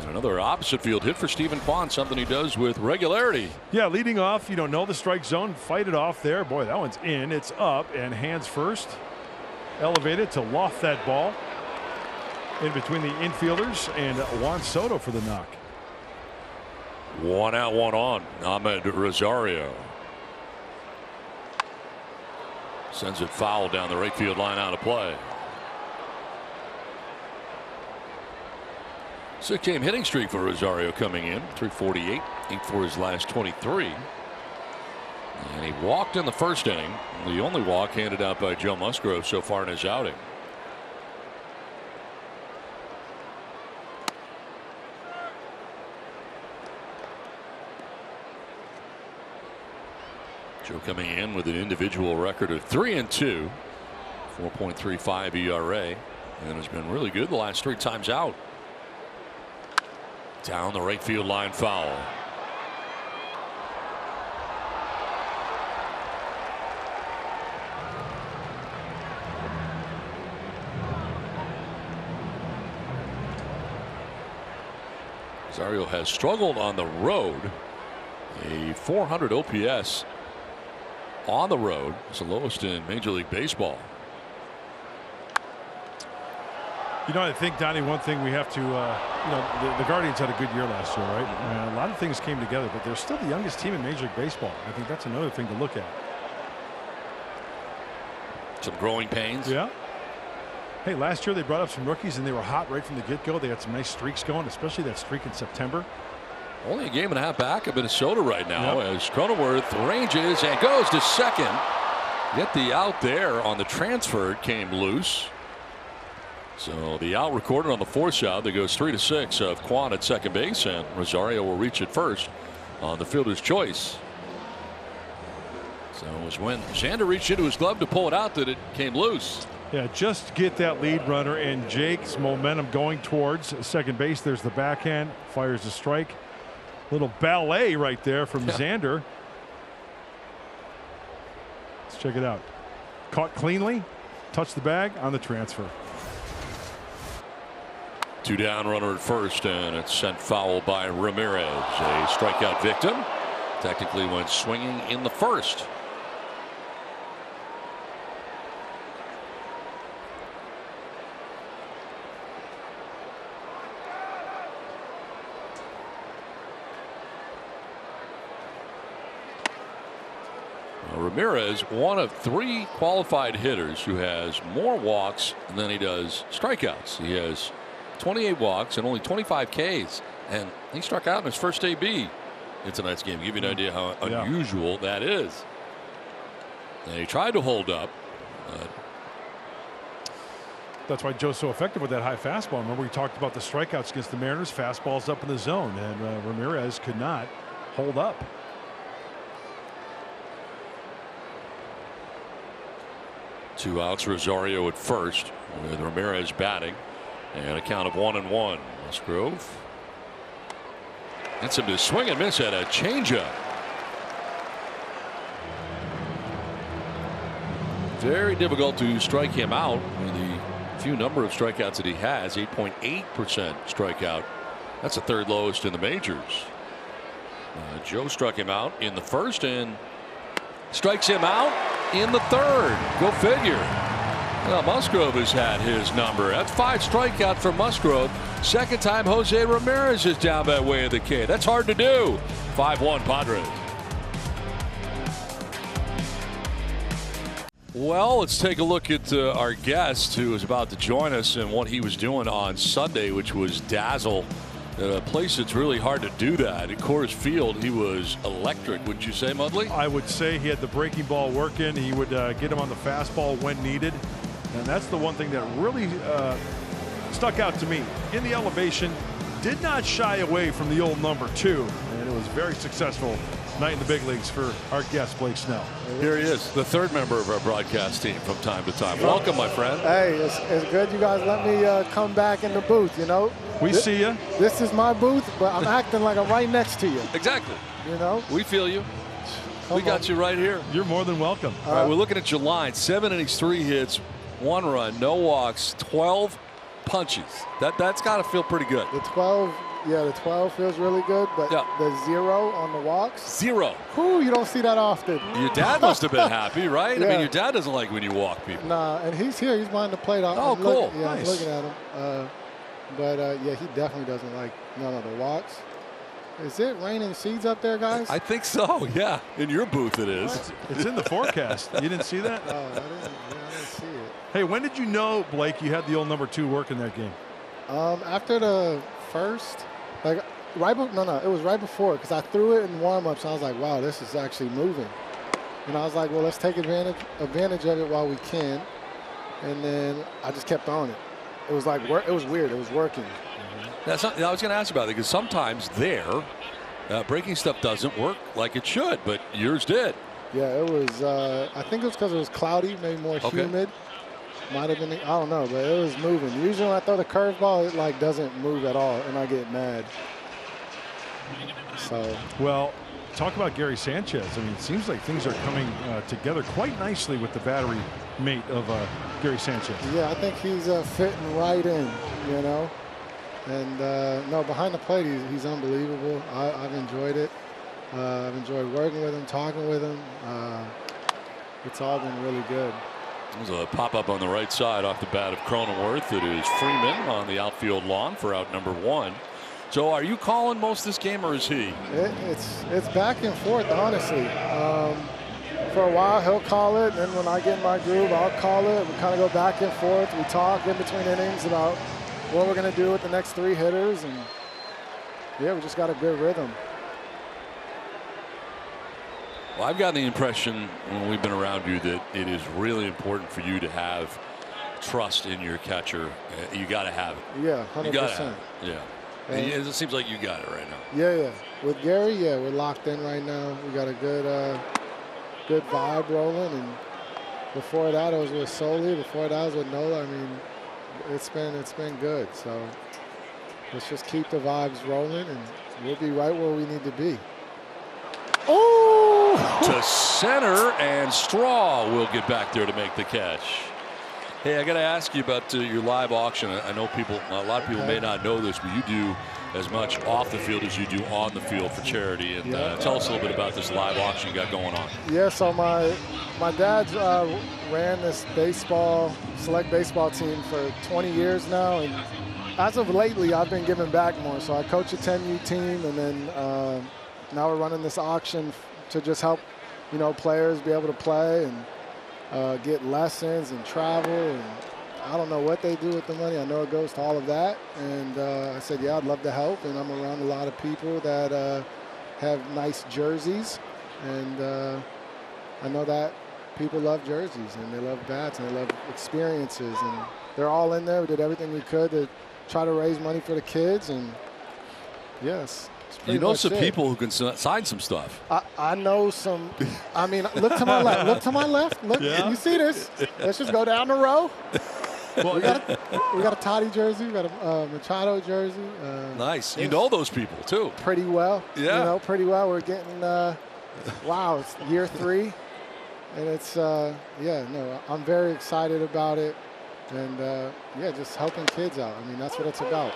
And another opposite field hit for Stephen Kwan, something he does with regularity. Yeah, leading off, you don't know the strike zone, fight it off there. Boy, that one's in, it's up, and hands first. Elevated to loft that ball in between the infielders, and Juan Soto for the knock. 1 out, 1 on. Ahmed Rosario sends it foul down the right field line, out of play. 6-game hitting streak for Rosario coming in. 348, 8 for his last 23. And he walked in the first inning. The only walk handed out by Joe Musgrove so far in his outing. Joe coming in with an individual record of 3-2, 4.35 ERA, and has been really good the last 3 times out. Down the right field line, foul. Rosario has struggled on the road. A 400 OPS on the road. It's the lowest in Major League Baseball. You know, I think, Donnie, one thing we have to, the Guardians had a good year last year, right? A lot of things came together, but they're still the youngest team in Major League Baseball. I think that's another thing to look at. Some growing pains. Yeah. Hey, last year they brought up some rookies and they were hot right from the get-go. They had some nice streaks going, especially that streak in September. Only a game and a half back of Minnesota right now, as Cronenworth ranges and goes to second. Get the out there on the transfer. It came loose. So the out recorded on the 4th out that goes 3-6 of Kwan at second base, and Rosario will reach it first on the fielder's choice. So it was when Xander reached into his glove to pull it out that it came loose. Yeah, just get that lead runner and Jake's momentum going towards second base. There's the backhand, fires a strike. Little ballet right there from Xander. Let's check it out. Caught cleanly, touched the bag on the transfer. 2 down, runner at first, and it's sent foul by Ramirez. A strikeout victim. Technically went swinging in the first. Ramirez, one of 3 qualified hitters who has more walks than he does strikeouts. He has 28 walks and only 25 Ks, and he struck out in his first AB in tonight's game. Give you an idea how unusual that is. And he tried to hold up. That's why Joe's so effective with that high fastball. Remember, we talked about the strikeouts against the Mariners. Fastballs up in the zone, and Ramirez could not hold up. Two outs, Rosario at first with Ramirez batting, and a count of 1-1. Musgrove gets him to swing and miss at a changeup. Very difficult to strike him out with the few number of strikeouts that he has. 8.8% strikeout. That's the 3rd lowest in the majors. Joe struck him out in the first and strikes him out in the 3rd. Go figure. Well, Musgrove has had his number. That's 5 strikeouts for Musgrove. Second time Jose Ramirez is down that way of the K. That's hard to do. 5-1 Padres. Well, let's take a look at our guest who is about to join us and what he was doing on Sunday, which was dazzle. A place that's really hard to do that. At Coors Field, he was electric. Would you say, Mudley? I would say he had the breaking ball working. He would get him on the fastball when needed. And that's the one thing that really stuck out to me. In the elevation, did not shy away from the old number 2, and it was very successful night in the big leagues for our guest, Blake Snell. Here he is, the third member of our broadcast team from time to time. Welcome, my friend. Hey, it's good you guys let me come back in the booth, you know. We see you. This is my booth, but I'm acting like I'm right next to you. Exactly. You know? We feel you. We got you right here. You're more than welcome. All right, we're looking at your line. 7 innings, 3 hits, 1 run, no walks, 12 punches. That's got to feel pretty good. The 12 feels really good, but the 0 on the walks. 0. Whew, you don't see that often. Your dad must have been happy, right? Yeah. I mean, your dad doesn't like when you walk people. Nah, and he's here. He's behind the plate. Oh, cool. Yeah, Nice. I'm looking at him. Yeah, he definitely doesn't like none of the walks. Is it raining seeds up there, guys? I think so, yeah. In your booth it is. It's in the forecast. You didn't see that? Oh, I didn't see it. Hey, when did you know, Blake, you had the old number 2 work in that game? After the first, like it was right before, because I threw it in warm-ups. I was like, wow, this is actually moving. And I was like, well, let's take advantage of it while we can. And then I just kept throwing it. It was like, it was weird. It was working. That's not, I was going to ask about it because sometimes breaking stuff doesn't work like it should, but yours did. Yeah, it was. I think it was because it was cloudy, maybe more humid. Might have been. I don't know, but it was moving. Usually when I throw the curveball, it like doesn't move at all, and I get mad. So. Well, talk about Gary Sanchez. I mean, it seems like things are coming together quite nicely with the battery mate of Gary Sanchez. Yeah, I think he's fitting right in, you know. And no, behind the plate, he's unbelievable. I've enjoyed it. I've enjoyed working with him, talking with him. It's all been really good. There's a pop-up on the right side off the bat of Cronenworth. It is Freeman on the outfield lawn for out number 1. So are you calling most of this game, or is he? It's back and forth, honestly. For a while, he'll call it, and then when I get in my groove, I'll call it. We kind of go back and forth. We talk in between innings about what we're going to do with the next 3 hitters, and yeah, we just got a good rhythm. Well, I've gotten the impression when we've been around you that it is really important for you to have trust in your catcher. You got to have it. Yeah, 100%. You gotta have it. Yeah. And it seems like you got it right now. Yeah. With Gary, yeah, we're locked in right now. We got a good vibe rolling, and before that, I was with Soli. Before that, I was with Nola. I mean, it's been good. So let's just keep the vibes rolling, and we'll be right where we need to be. Oh! To center, and Straw will get back there to make the catch. Hey, I got to ask you about your live auction. I know a lot of people may not know this, but you do as much off the field as you do on the field for charity. And tell us a little bit about this live auction you got going on. Yeah, so my dad's ran this select baseball team for 20 years now, and as of lately, I've been giving back more. So I coach a 10U team, and then now we're running this auction to just help, players be able to play and get lessons and travel, and I don't know what they do with the money. I know it goes to all of that, and I said, yeah, I'd love to help, and I'm around a lot of people that have nice jerseys, and I know that people love jerseys, and they love bats, and they love experiences, and they're all in there. We did everything we could to try to raise money for the kids, and yes. You know some people who can sign some stuff. I know some. I mean, look to my left. Look to my left. Look, you see this? Let's just go down the row. Well, we got a Toddy jersey. We got a Machado jersey. Nice. You know those people too. Pretty well. Yeah. Pretty well. We're getting. Wow, it's year 3, and it's I'm very excited about it, and just helping kids out. I mean, that's what it's about.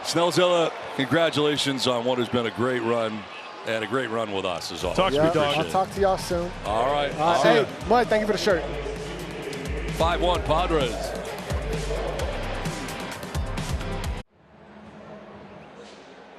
Snellzilla, congratulations on what has been a great run, and a great run with us as always. Talk to me, dog. I'll talk to y'all soon. All right. Hey, Mud, thank you for the shirt. 5-1 Padres.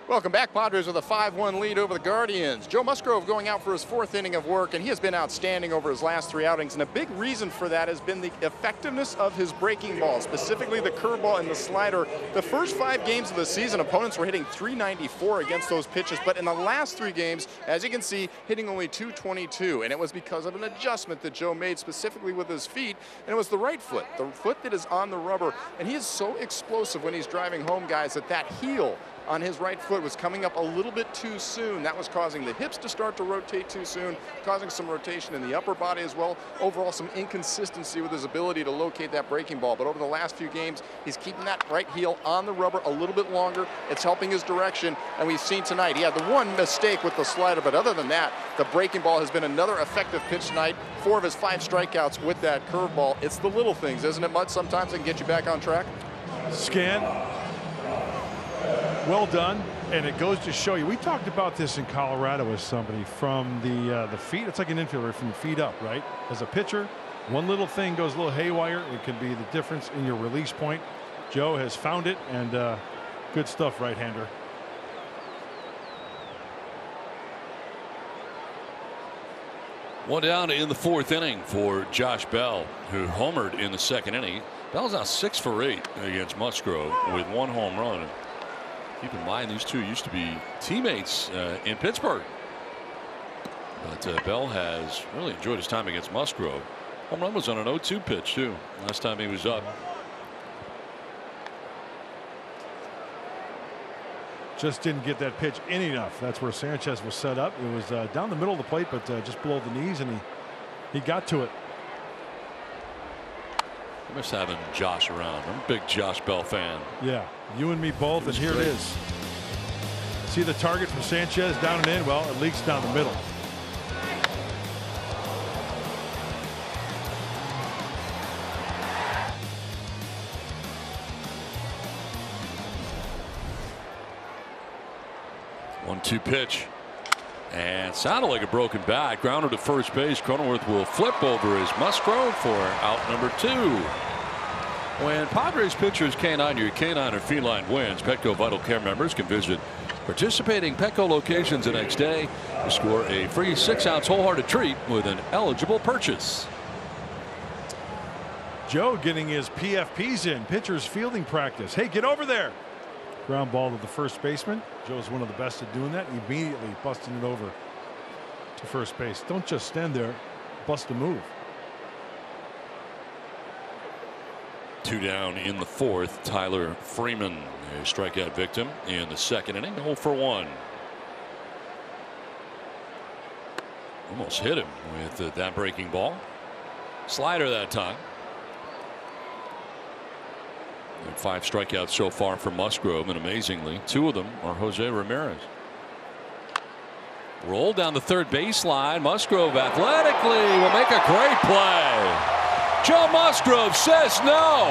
Welcome back, Padres with a 5-1 lead over the Guardians. Joe Musgrove going out for his 4th inning of work, and he has been outstanding over his last 3 outings. And a big reason for that has been the effectiveness of his breaking ball, specifically the curveball and the slider. The first 5 games of the season, opponents were hitting .394 against those pitches, but in the last 3 games, as you can see, hitting only .222. And it was because of an adjustment that Joe made specifically with his feet, and it was the right foot, the foot that is on the rubber. And he is so explosive when he's driving home, guys, that heel on his right foot was coming up a little bit too soon. That was causing the hips to start to rotate too soon, causing some rotation in the upper body as well. Overall, some inconsistency with his ability to locate that breaking ball. But over the last few games, he's keeping that right heel on the rubber a little bit longer. It's helping his direction, and we've seen tonight he had the one mistake with the slider, but other than that, the breaking ball has been another effective pitch tonight. 4 of his 5 strikeouts with that curveball. It's the little things, isn't it, Mutt? Sometimes it can get you back on track. Scan. Well done. And it goes to show you, we talked about this in Colorado with somebody from the feet. It's like an infielder from the feet up, right? As a pitcher, one little thing goes a little haywire. It can be the difference in your release point. Joe has found it, and good stuff, right-hander. One down in the 4th inning for Josh Bell, who homered in the 2nd inning. Bell's now 6 for 8 against Musgrove with 1 home run. And keep in mind, these two used to be teammates in Pittsburgh. But Bell has really enjoyed his time against Musgrove. Home run was on an 0-2 pitch, too, last time he was up. Just didn't get that pitch in enough. That's where Sanchez was set up. It was down the middle of the plate, but just below the knees, and he got to it. I miss having Josh around. I'm a big Josh Bell fan. Yeah, you and me both, and here it is. See the target from Sanchez down and in? Well, it leaks down the middle. One-two pitch, and sounded like a broken bat. Grounded to first base. Cronenworth will flip over as Musgrove for out number 2. When Padres pitchers canine your canine or feline wins, Petco Vital Care members can visit participating Petco locations the next day to score a free 6-ounce wholehearted treat with an eligible purchase. Joe getting his PFPs in, pitcher's fielding practice. Hey, get over there. Ground ball to the first baseman. Joe's one of the best at doing that. Immediately busting it over to first base. Don't just stand there, bust a move. 2 down in the 4th. Tyler Freeman, a strikeout victim in the 2nd inning. 0 for 1. Almost hit him with that breaking ball. Slider that time. And 5 strikeouts so far for Musgrove, and amazingly, 2 of them are Jose Ramirez. Roll down the third baseline. Musgrove athletically will make a great play. Joe Musgrove says no.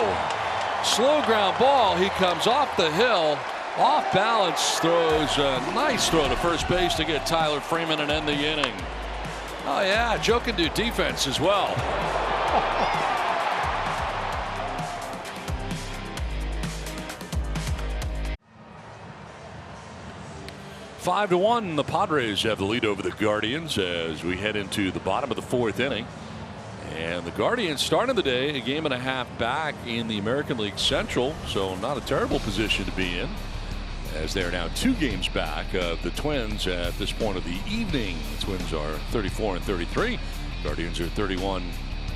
Slow ground ball. He comes off the hill, off balance, throws a nice throw to first base to get Tyler Freeman and end the inning. Oh yeah, Joe can do defense as well. 5-1. The Padres have the lead over the Guardians as we head into the bottom of the 4th inning. And the Guardians starting the day a game and a half back in the American League Central, so not a terrible position to be in, as they are now 2 games back of the Twins at this point of the evening. The Twins are 34 and 33. Guardians are 31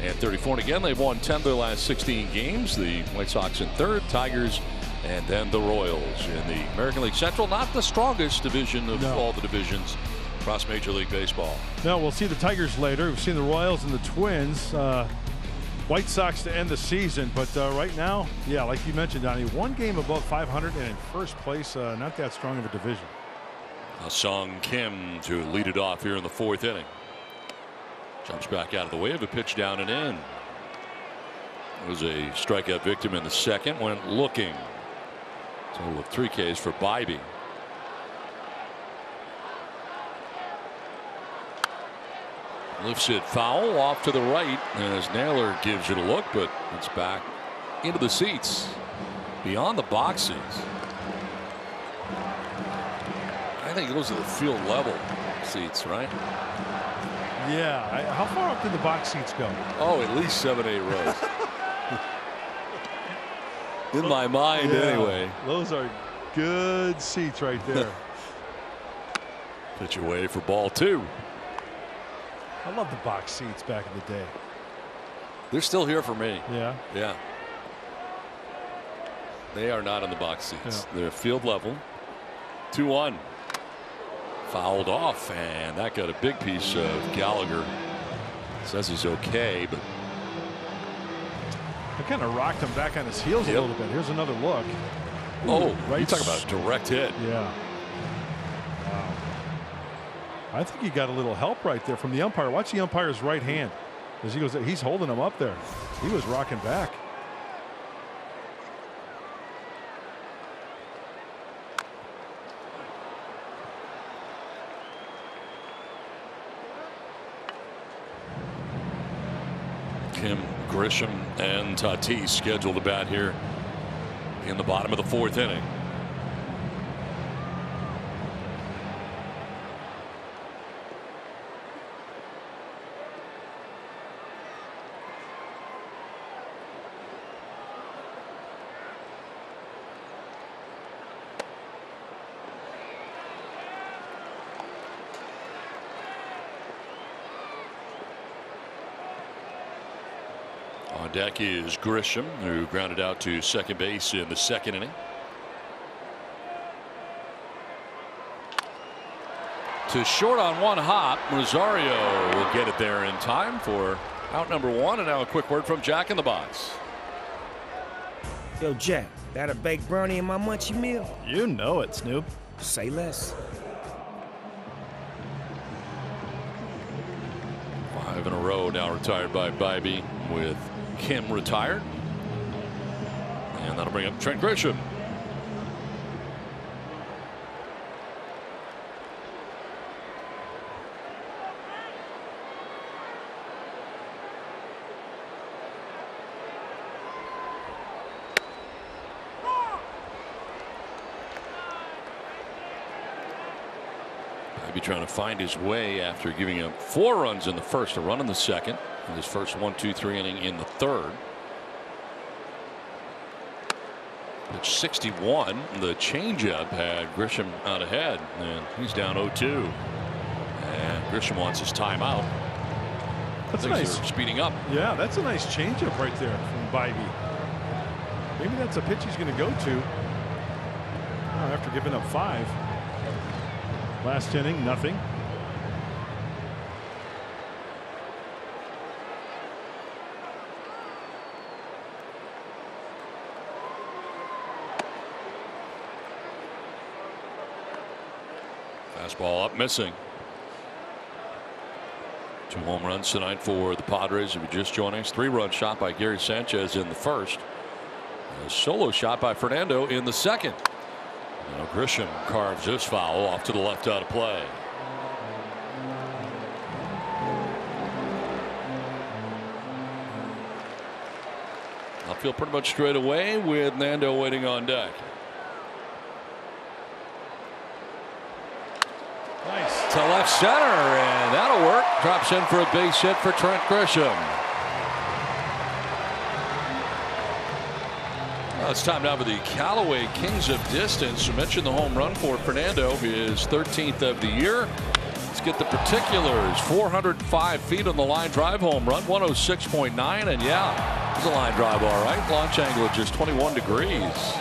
and 34. And again, they've won 10 of their last 16 games. The White Sox in 3rd, Tigers, and then the Royals in the American League Central. Not the strongest division of all the divisions across Major League Baseball. No, we'll see the Tigers later. We've seen the Royals and the Twins. White Sox to end the season, but right now, yeah, like you mentioned, Donnie, 1 game above 500 and in first place. Not that strong of a division. Sung Kim to lead it off here in the 4th inning. Jumps back out of the way of a pitch down and in. Was a strikeout victim in the 2nd. Went looking. Total of 3 Ks for Bybee. Lifts it foul off to the right as Naylor gives it a look, but it's back into the seats beyond the box seats. I think those are the field level seats, right? Yeah. How far up did the box seats go? Oh, at least 7-8 rows. In my mind, anyway. Those are good seats right there. Pitch away for ball 2. I love the box seats back in the day. They're still here for me. Yeah. Yeah. They are not in the box seats. Yeah. They're field level. 2-1. Fouled off, and that got a big piece of Gallagher. Says he's okay, but I kind of rocked him back on his heels a little bit. Here's another look. Ooh, right. You talk about a direct hit. Yeah. Wow. I think he got a little help right there from the umpire. Watch the umpire's right hand as he goes. He's holding him up there. He was rocking back. Kim Grisham and Tatis scheduled to bat here in the bottom of the 4th inning. On deck is Grisham, who grounded out to second base in the 2nd inning. To short on one hop. Rosario will get it there in time for out number 1. And now a quick word from Jack in the box. Yo, Jack, that a baked brownie in my munchie meal? You know it, Snoop. Say less. 5 in a row now retired by Bybee, with Kim retired. And that'll bring up Trent Grisham. Bybee trying to find his way after giving up 4 runs in the first, a run in the second. In his first 1-2-3 inning in the 3rd. Pitch 61. The changeup had Grisham out ahead, and he's down 0-2. And Grisham wants his timeout. That's Things nice. are speeding up. Yeah, that's a nice changeup right there from Bybee. Maybe that's a pitch he's going to go to after giving up 5. Last inning, nothing. Fastball up, missing. 2 home runs tonight for the Padres. If you're just joining us, 3-run shot by Gary Sanchez in the first. A solo shot by Fernando in the second. Now Grisham carves this foul off to the left out of play. Outfield pretty much straight away with Nando waiting on deck. Nice. To left center, and that'll work. Drops in for a base hit for Trent Grisham. Well, it's time now for the Callaway Kings of Distance. We mentioned the home run for Fernando, his 13th of the year. Let's get the particulars. 405 feet on the line drive home run, 106.9, and yeah, it's a line drive all right. Launch angle at just 21 degrees.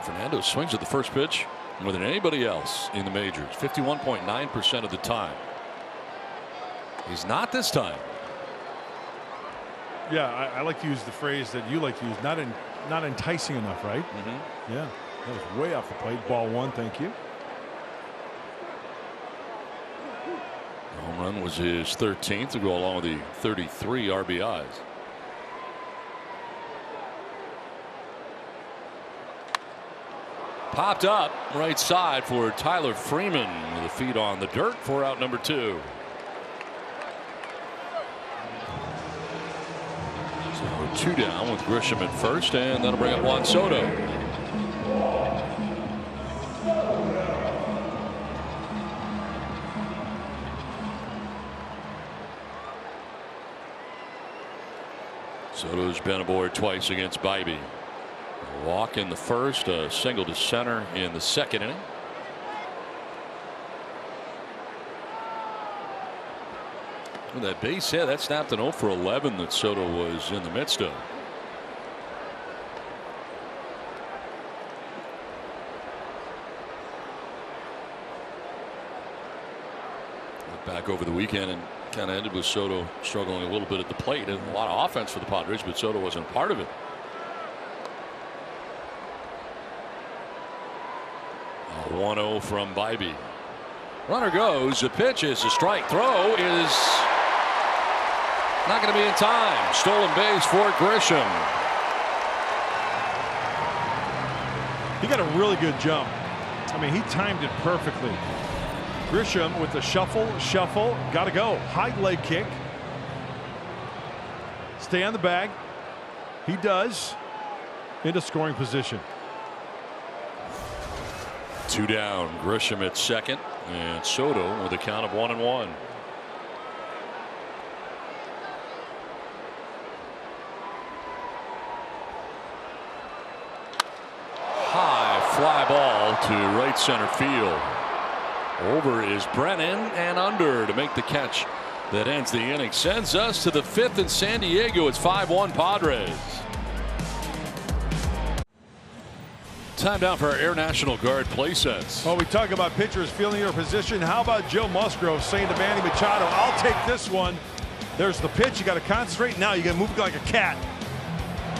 Fernando swings at the first pitch more than anybody else in the majors, 51.9% of the time. He's not this time. Yeah, I like to use the phrase that you like to use, not enticing enough, right? Mm-hmm. Yeah, that was way off the plate. Ball 1, thank you. The home run was his 13th to go along with the 33 RBIs. Popped up right side for Tyler Freeman with a feet on the dirt for out number 2. So 2 down with Grisham at first, and that'll bring up Juan Soto. Soto's been aboard twice against Bybee. A walk in the first, a single to center in the second inning. With that base hit, that snapped an 0 for 11 that Soto was in the midst of. back over the weekend and kind of ended with Soto struggling a little bit at the plate. And a lot of offense for the Padres, but Soto wasn't a part of it. A 1-0 from Bybee. Runner goes. The pitch is a strike. Throw is not going to be in time. Stolen base for Grisham. He got a really good jump. I mean, he timed it perfectly. Grisham with the shuffle, got to go. High leg kick. Stay on the bag. He does. Into scoring position. 2 down. Grisham at second, and Soto with a count of 1-1. High fly ball to right center field. Over is Brennan, and under to make the catch that ends the inning. Sends us to the 5th in San Diego. It's 5-1 Padres. Time down for our Air National Guard play sets. Well, we talk about pitchers feeling their position. How about Joe Musgrove saying to Manny Machado, I'll take this one. There's the pitch. You got to concentrate. Now you got to move like a cat.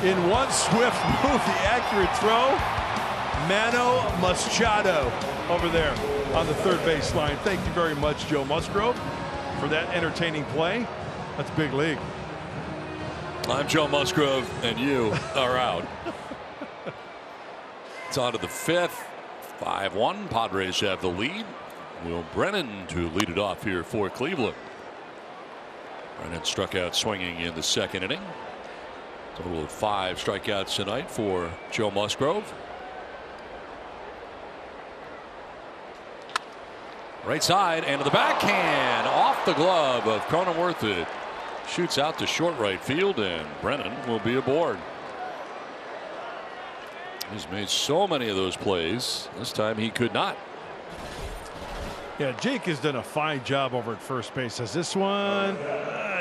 In one swift move, the accurate throw. Mano Machado over there on the third base line. Thank you very much, Joe Musgrove, for that entertaining play. That's big league. I'm Joe Musgrove, and you are out. It's on to the 5th. 5-1. Padres have the lead. Will Brennan to lead it off here for Cleveland. Brennan struck out swinging in the second inning. Total of 5 strikeouts tonight for Joe Musgrove. Right side and to the backhand off the glove of Cronenworth. It shoots out to short right field, and Brennan will be aboard. He's made so many of those plays. This time he could not. Yeah, Jake has done a fine job over at first base. As this one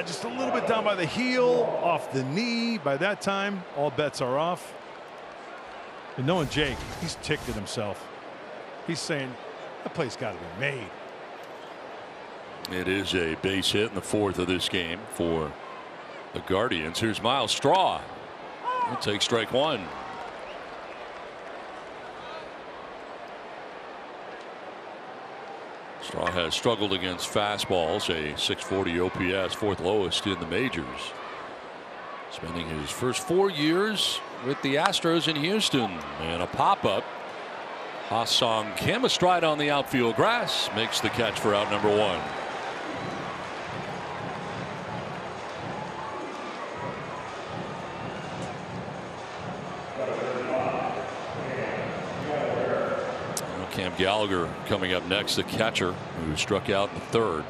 just a little bit down by the heel, off the knee. By that time, all bets are off. And knowing Jake, he's ticked at himself. He's saying that play's got to be made. It is a base hit in the 4th of this game for the Guardians. Here's Miles Straw. He'll take strike 1. Straw has struggled against fastballs, a 640 OPS, 4th lowest in the majors. Spending his first 4 years with the Astros in Houston. And a pop-up. Ha-Sung Kim astride on the outfield grass makes the catch for out number 1. Cam Gallagher coming up next, the catcher who struck out in the 3rd.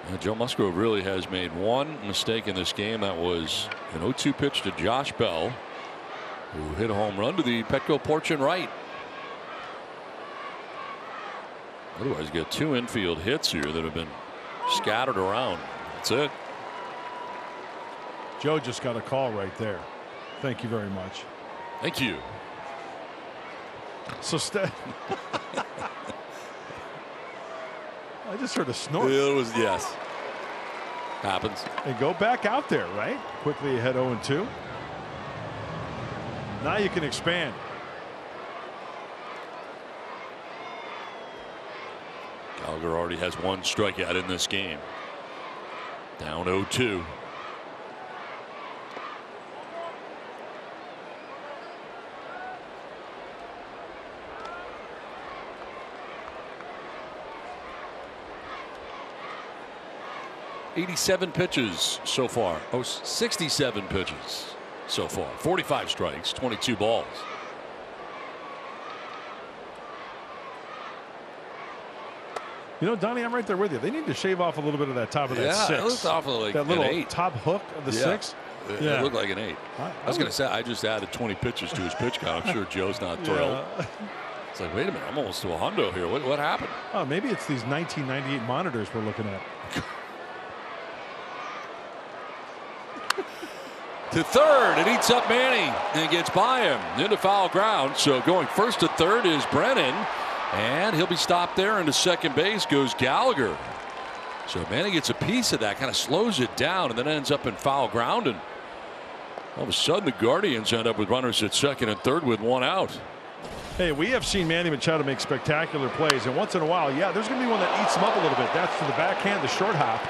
And Joe Musgrove really has made one mistake in this game. That was an 0-2 pitch to Josh Bell, who hit a home run to the Petco porch and right. Otherwise, you got 2 infield hits here that have been scattered around. That's it. Joe just got a call right there. Thank you very much. Thank you. So I just heard a snort. It was, yes. Happens. And go back out there, right? Quickly ahead 0-2. Now you can expand. Gallagher already has 1 strikeout in this game. Down 0-2. .87 pitches so far. 67 pitches so far. 45 strikes, 22 balls. You know, Donnie, I'm right there with you. They need to shave off a little bit of that top of that 6. It looked off of like that little an 8. top hook of the 6. It looked like an 8. I was going to say, I just added 20 pitches to his pitch count. I'm sure Joe's not thrilled. It's like, wait a minute, I'm almost to a hundo here. What happened? Oh, maybe it's these 1998 monitors we're looking at. To 3rd, it eats up Manning and gets by him into foul ground. So going first to 3rd is Brennan, and he'll be stopped there. Into second base goes Gallagher. So Manny gets a piece of that, kind of slows it down, and then ends up in foul ground. And all of a sudden, the Guardians end up with runners at second and third with one out. Hey, we have seen Manny Machado make spectacular plays, and once in a while, yeah, there's going to be one that eats him up a little bit. That's to the backhand, the short hop.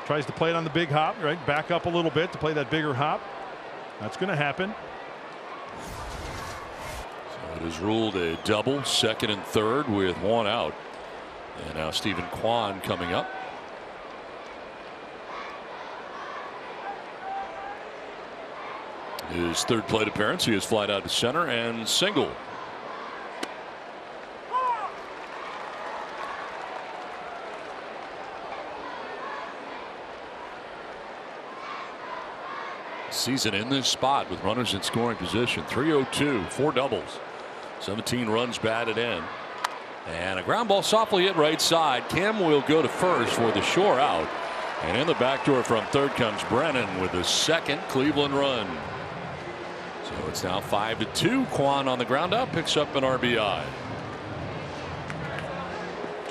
Tries to play it on the big hop, right? Back up a little bit to play that bigger hop. That's going to happen. So it is ruled a double, second and third with one out. And now Stephen Kwan coming up. His third plate appearance, he is flied out to center and single. Season in this spot with runners in scoring position. 302, 4 doubles, 17 runs batted in, and a ground ball softly hit right side. Kim will go to first for the shore out, and in the back door from third comes Brennan with the second Cleveland run. So it's now 5-2. Kwan on the ground out picks up an RBI.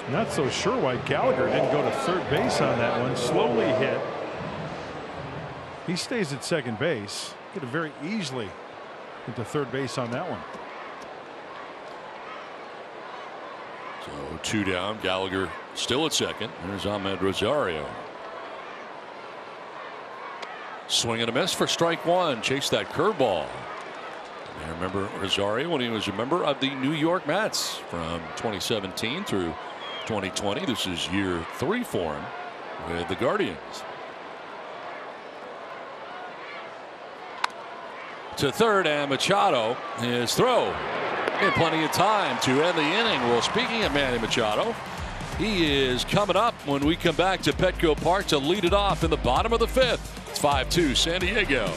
Not so sure why Gallagher didn't go to third base on that one. Slowly hit. He stays at second base. Could have very easily into third base on that one. So 2 down. Gallagher still at second. There's Ahmed Rosario. Swing and a miss for strike one. Chase that curveball. I remember Rosario when he was a member of the New York Mets from 2017 through 2020. This is year 3 for him with the Guardians. To third, and Machado, his throw. And plenty of time to end the inning. Well, speaking of Manny Machado, he is coming up when we come back to Petco Park to lead it off in the bottom of the 5th. It's 5-2 San Diego.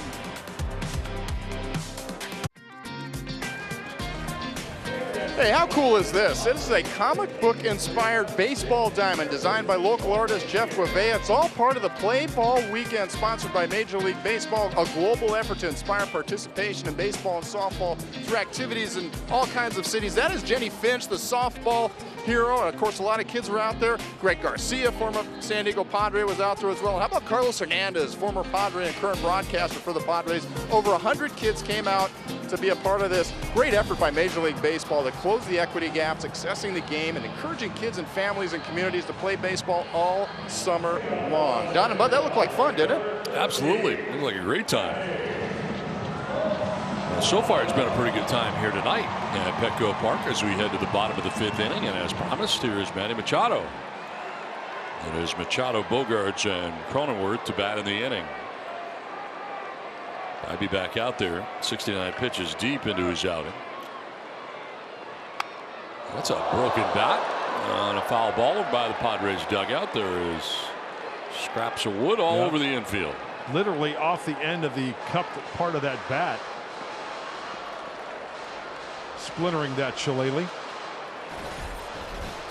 Hey, how cool is this? It is a comic book inspired baseball diamond designed by local artist Jeff Guevea. It's all part of the Play Ball Weekend sponsored by Major League Baseball, a global effort to inspire participation in baseball and softball through activities in all kinds of cities. That is Jenny Finch, the softball hero. And of course, a lot of kids were out there. Greg Garcia, former San Diego Padre, was out there as well. And how about Carlos Hernandez, former Padre and current broadcaster for the Padres? Over 100 kids came out to be a part of this great effort by Major League Baseball to close the equity gaps, accessing the game, and encouraging kids and families and communities to play baseball all summer long. Don and Bud, that looked like fun, didn't it? Absolutely. It looked like a great time. Well, so far, it's been a pretty good time here tonight at Petco Park as we head to the bottom of the 5th inning. And as promised, here is Manny Machado. It is Machado, Bogaerts, and Cronenworth to bat in the inning. I'd be back out there. 69 pitches deep into his outing. That's a broken bat on a foul ball by the Padres dugout. There is scraps of wood all over the infield. Literally off the end of the cupped part of that bat. Splintering that shillelagh.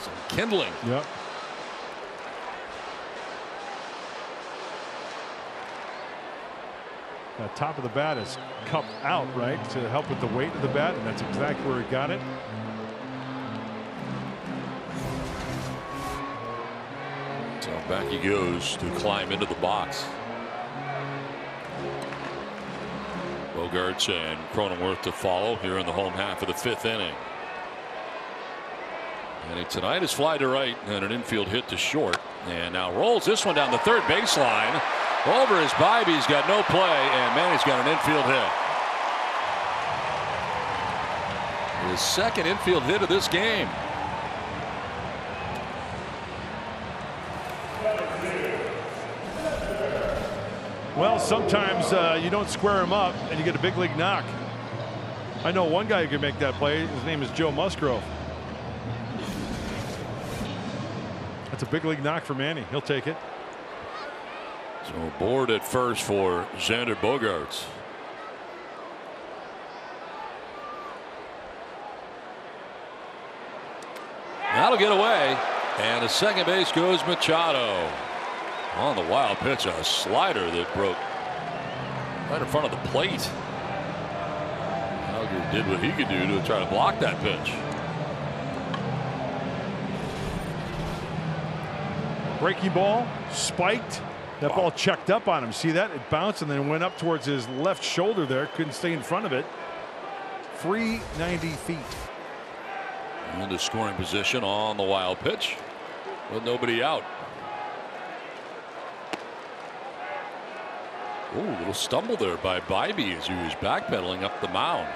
Some kindling. Yep. The top of the bat is cupped out, right, to help with the weight of the bat, and that's exactly where he got it. So back he goes to climb into the box. Bogaerts and Cronenworth to follow here in the home half of the 5th inning. And tonight is fly to right and an infield hit to short, and now rolls this one down the third baseline. Over his Bybee, he's got no play, and Manny's got an infield hit. His second infield hit of this game. Well, sometimes you don't square him up and you get a big league knock. I know one guy who can make that play. His name is Joe Musgrove. That's a big league knock for Manny. He'll take it. So board at first for Xander Bogaerts. That'll get away, and to second base goes Machado. On the wild pitch, a slider that broke right in front of the plate. Gallagher did what he could do to try to block that pitch. Breaking ball, spiked. That ball checked up on him. See that? It bounced and then went up towards his left shoulder there. Couldn't stay in front of it. Free 90 feet. Into scoring position on the wild pitch with nobody out. Ooh, a little stumble there by Bybee as he was backpedaling up the mound.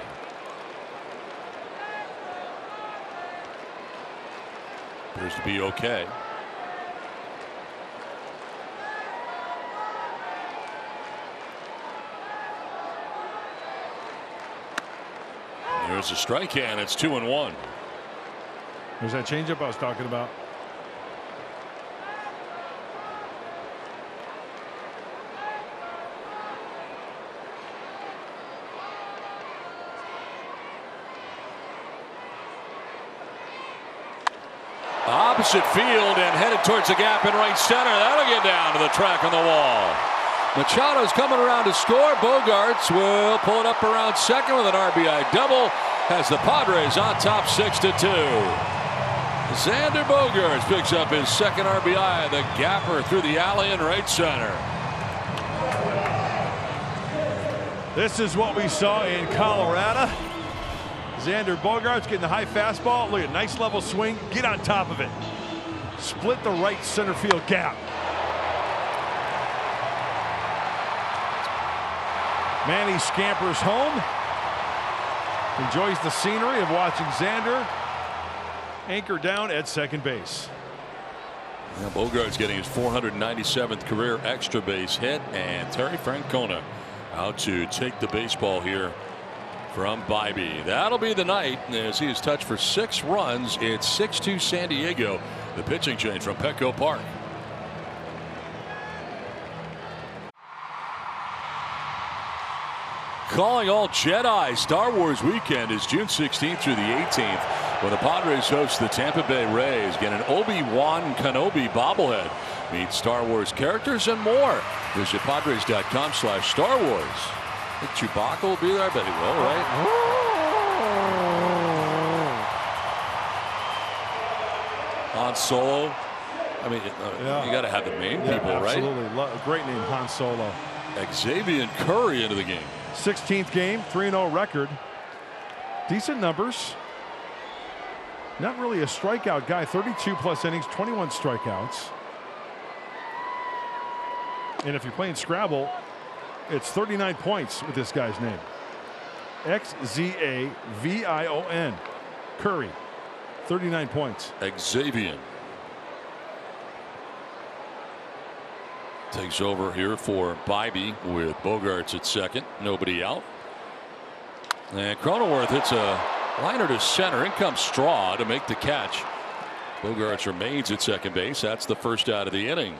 Appears to be okay. There's a strike and it's 2-1. There's that changeup I was talking about. Opposite field and headed towards the gap in right center. That'll get down to the track on the wall. Machado's coming around to score. Bogarts will pull it up around second with an RBI double. Has the Padres on top 6-2. Xander Bogaerts picks up his second RBI. The gapper through the alley in right center. This is what we saw in Colorado. Xander Bogaerts getting the high fastball. Look at nice level swing. Get on top of it. Split the right center field gap. Manny scampers home. Enjoys the scenery of watching Xander anchor down at second base. Now Bogart's getting his 497th career extra base hit, and Terry Francona out to take the baseball here from Bybee. That'll be the night as he is touched for 6 runs. It's 6-2 San Diego. The pitching change from Petco Park. Calling all Jedi. Star Wars weekend is June 16th through the 18th when the Padres host the Tampa Bay Rays. Get an Obi-Wan Kenobi bobblehead. Meet Star Wars characters and more. Visit Padres.com/Star Wars. I think Chewbacca will be there. I bet he will, right? Han Solo. I mean, you got to have the main people, absolutely. right? Absolutely. Great name, Han Solo. Xavier Curry into the game. 16th game, 3-0 record. Decent numbers. Not really a strikeout guy. 32 plus innings, 21 strikeouts. And if you're playing Scrabble, it's 39 points with this guy's name. Xavion. Curry. 39 points. Xavier takes over here for Bybee with Bogarts at second. Nobody out. And Cronenworth hits a liner to center. In comes Straw to make the catch. Bogarts remains at second base. That's the first out of the inning.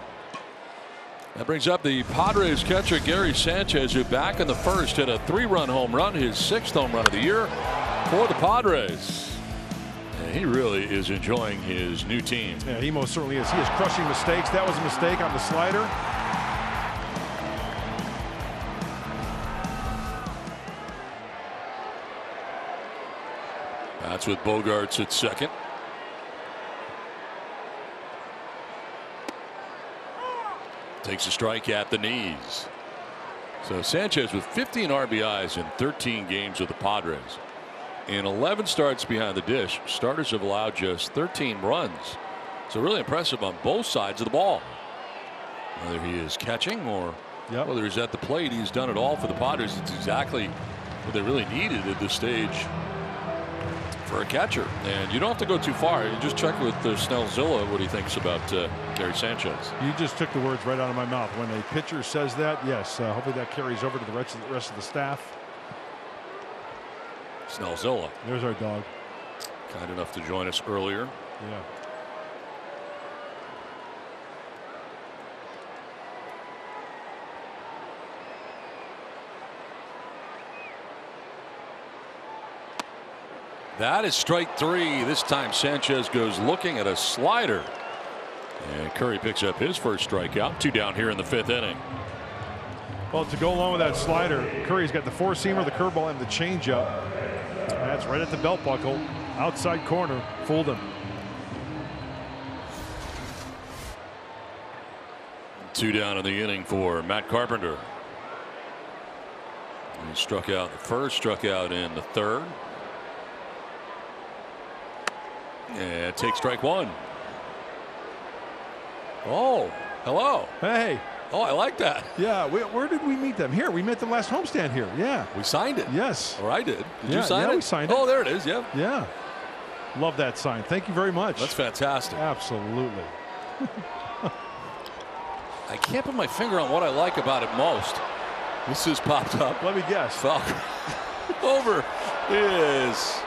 That brings up the Padres catcher Gary Sanchez, who back in the first hit a 3-run home run, his 6th home run of the year for the Padres. And he really is enjoying his new team. Yeah, he most certainly is. He is crushing mistakes. That was a mistake on the slider. That's with Bogarts at second. Takes a strike at the knees. So Sanchez with 15 RBIs in 13 games with the Padres. In 11 starts behind the dish, starters have allowed just 13 runs. So really impressive on both sides of the ball. Whether he is catching or whether he's at the plate, he's done it all for the Padres. It's exactly what they really needed at this stage for a catcher. And you don't have to go too far. You just check with Snellzilla what he thinks about Gary Sanchez. You just took the words right out of my mouth. When a pitcher says that, yes, hopefully that carries over to the rest of the staff. Snellzilla. There's our dog. Kind enough to join us earlier. Yeah. That is strike 3. This time Sanchez goes looking at a slider. And Curry picks up his first strikeout. 2 down here in the 5th inning. Well, to go along with that slider, Curry's got the 4-seamer, the curveball, and the changeup. That's right at the belt buckle. Outside corner. Fooled him. 2 down in the inning for Matt Carpenter. He struck out in the first, struck out in the third. And take strike 1. Oh, hello. Hey. Oh, I like that. Yeah, where did we meet them? Here, we met them last homestand here. Yeah. We signed it. Yes. Or I did. Did you sign it? Yeah, we signed it. Oh, there it is. Yeah. Yeah. Love that sign. Thank you very much. That's fantastic. Absolutely. I can't put my finger on what I like about it most. This has popped up. Let me guess. Falcon over is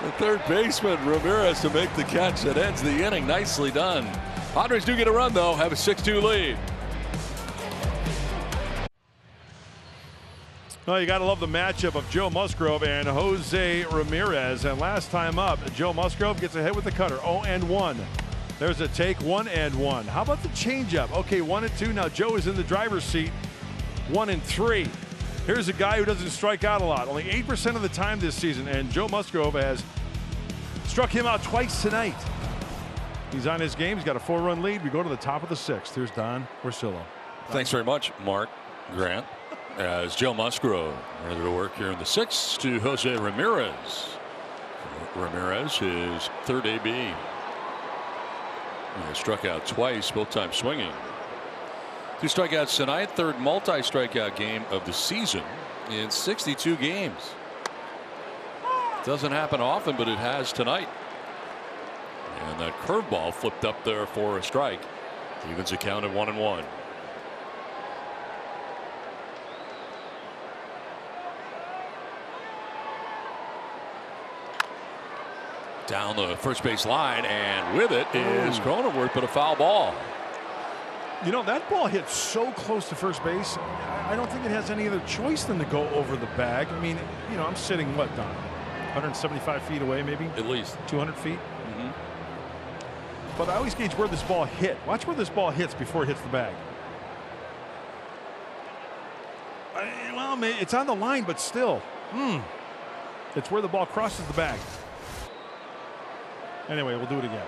the third baseman Ramirez to make the catch that ends the inning. Nicely done. Padres do get a run, though, have a 6-2 lead. Well, you got to love the matchup of Joe Musgrove and Jose Ramirez. And last time up, Joe Musgrove gets a hit with the cutter. 0-1. There's a take. 1-1. How about the changeup? Okay, 1-2. Now Joe is in the driver's seat. 1-3. Here's a guy who doesn't strike out a lot. Only 8% of the time this season. And Joe Musgrove has struck him out twice tonight. He's on his game. He's got a 4-run lead. We go to the top of the 6th. Here's Don Orsillo. Thanks very much, Mark Grant. As Joe Musgrove ready to work here in the 6th to Jose Ramirez. Ramirez, his third AB. He struck out twice, both times swinging. 2 strikeouts tonight, third multi-strikeout game of the season in 62 games. Doesn't happen often, but it has tonight. And that curveball flipped up there for a strike. Evens the count at 1-1. Down the first base line, and with it is Cronenworth, but a foul ball. You know, that ball hit so close to first base. I don't think it has any other choice than to go over the bag. I mean, you know, I'm sitting, what, Don? 175 feet away, maybe? At least. 200 feet? Mm-hmm. But I always gauge where this ball hit. Watch where this ball hits before it hits the bag. Well, it's on the line, but still. It's where the ball crosses the bag. Anyway, we'll do it again.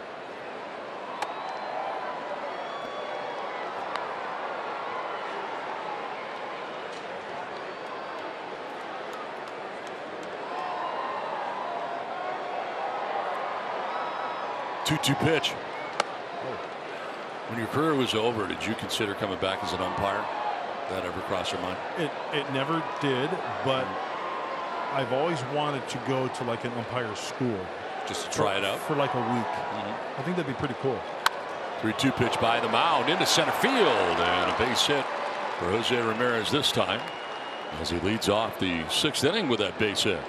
Two pitch. When your career was over, did you consider coming back as an umpire? That ever crossed your mind? It never did, but I've always wanted to go to like an umpire school. Just to try it out? For like a week. I think that'd be pretty cool. 3-2 pitch by the mound into center field, and a base hit for Jose Ramirez this time as he leads off the 6th inning with that base hit.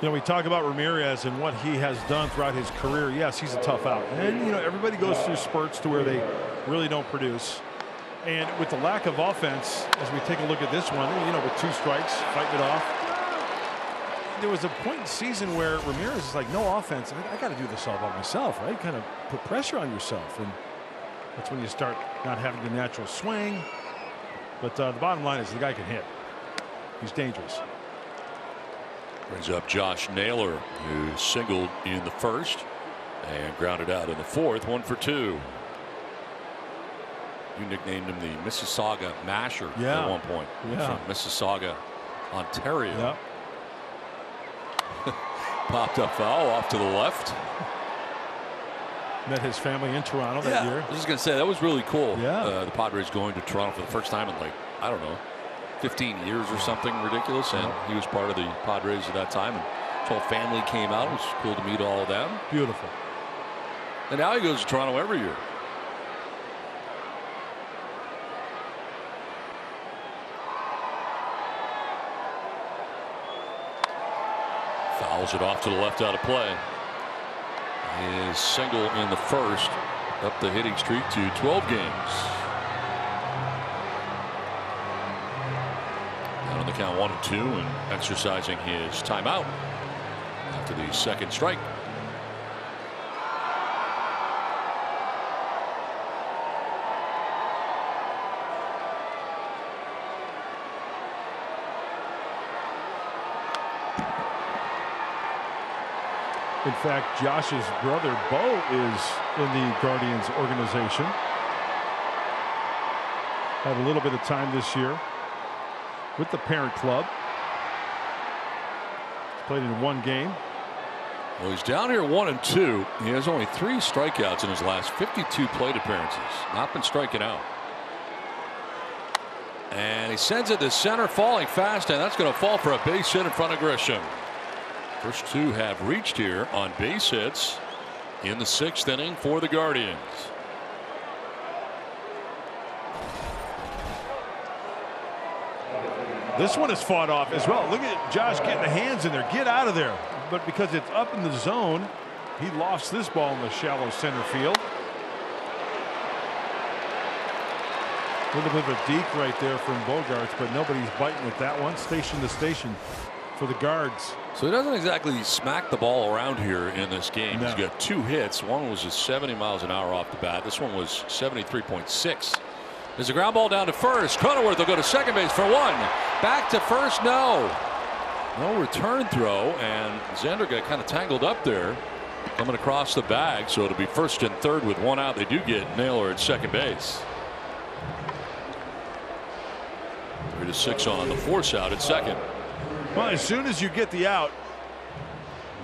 You know, we talk about Ramirez and what he has done throughout his career. Yes, he's a tough out. And, you know, everybody goes through spurts to where they really don't produce. And with the lack of offense, as we take a look at this one, you know, with 2 strikes, fighting it off. There was a point in the season where Ramirez is like, no offense. I got to do this all by myself, right? Kind of put pressure on yourself. And that's when you start not having the natural swing. But the bottom line is the guy can hit. He's dangerous. Brings up Josh Naylor, who singled in the first and grounded out in the fourth. 1 for 2. You nicknamed him the Mississauga Masher at one point. Yeah. From Mississauga, Ontario. Yep. Popped up foul off to the left. Met his family in Toronto that year. I was just going to say, that was really cool. Yeah. The Padres going to Toronto for the first time in, like, I don't know, 15 years or something ridiculous. And he was part of the Padres at that time. And his whole family came out. It was cool to meet all of them. Beautiful. And now he goes to Toronto every year. Fouls it off to the left out of play. His single in the first, up the hitting streak to 12 games. Down on the count 1-2 and exercising his timeout after the second strike. In fact, Josh's brother, Bo, is in the Guardians organization. Had a little bit of time this year with the parent club. He's played in one game. Well, he's down here 1-2. He has only 3 strikeouts in his last 52 plate appearances. Not been striking out. And he sends it to center, falling fast, and that's going to fall for a base hit in front of Grisham. First 2 have reached here on base hits in the 6th inning for the Guardians. This one is fought off as well. Look at Josh getting the hands in there. Get out of there. But because it's up in the zone, he lost this ball in the shallow center field. A little bit of a deke right there from Bogaerts, but nobody's biting with that one. Station to station for the Guards. So he doesn't exactly smack the ball around here in this game. No. He's got 2 hits. One was just 70 miles an hour off the bat. This one was 73.6. There's a ground ball down to first. Cronenworth will go to second base for 1. Back to first. No return throw, and Xander got kind of tangled up there coming across the bag, so it'll be first and third with 1 out. They do get Naylor at second base. 3-6 on the force out at second. Well, as soon as you get the out,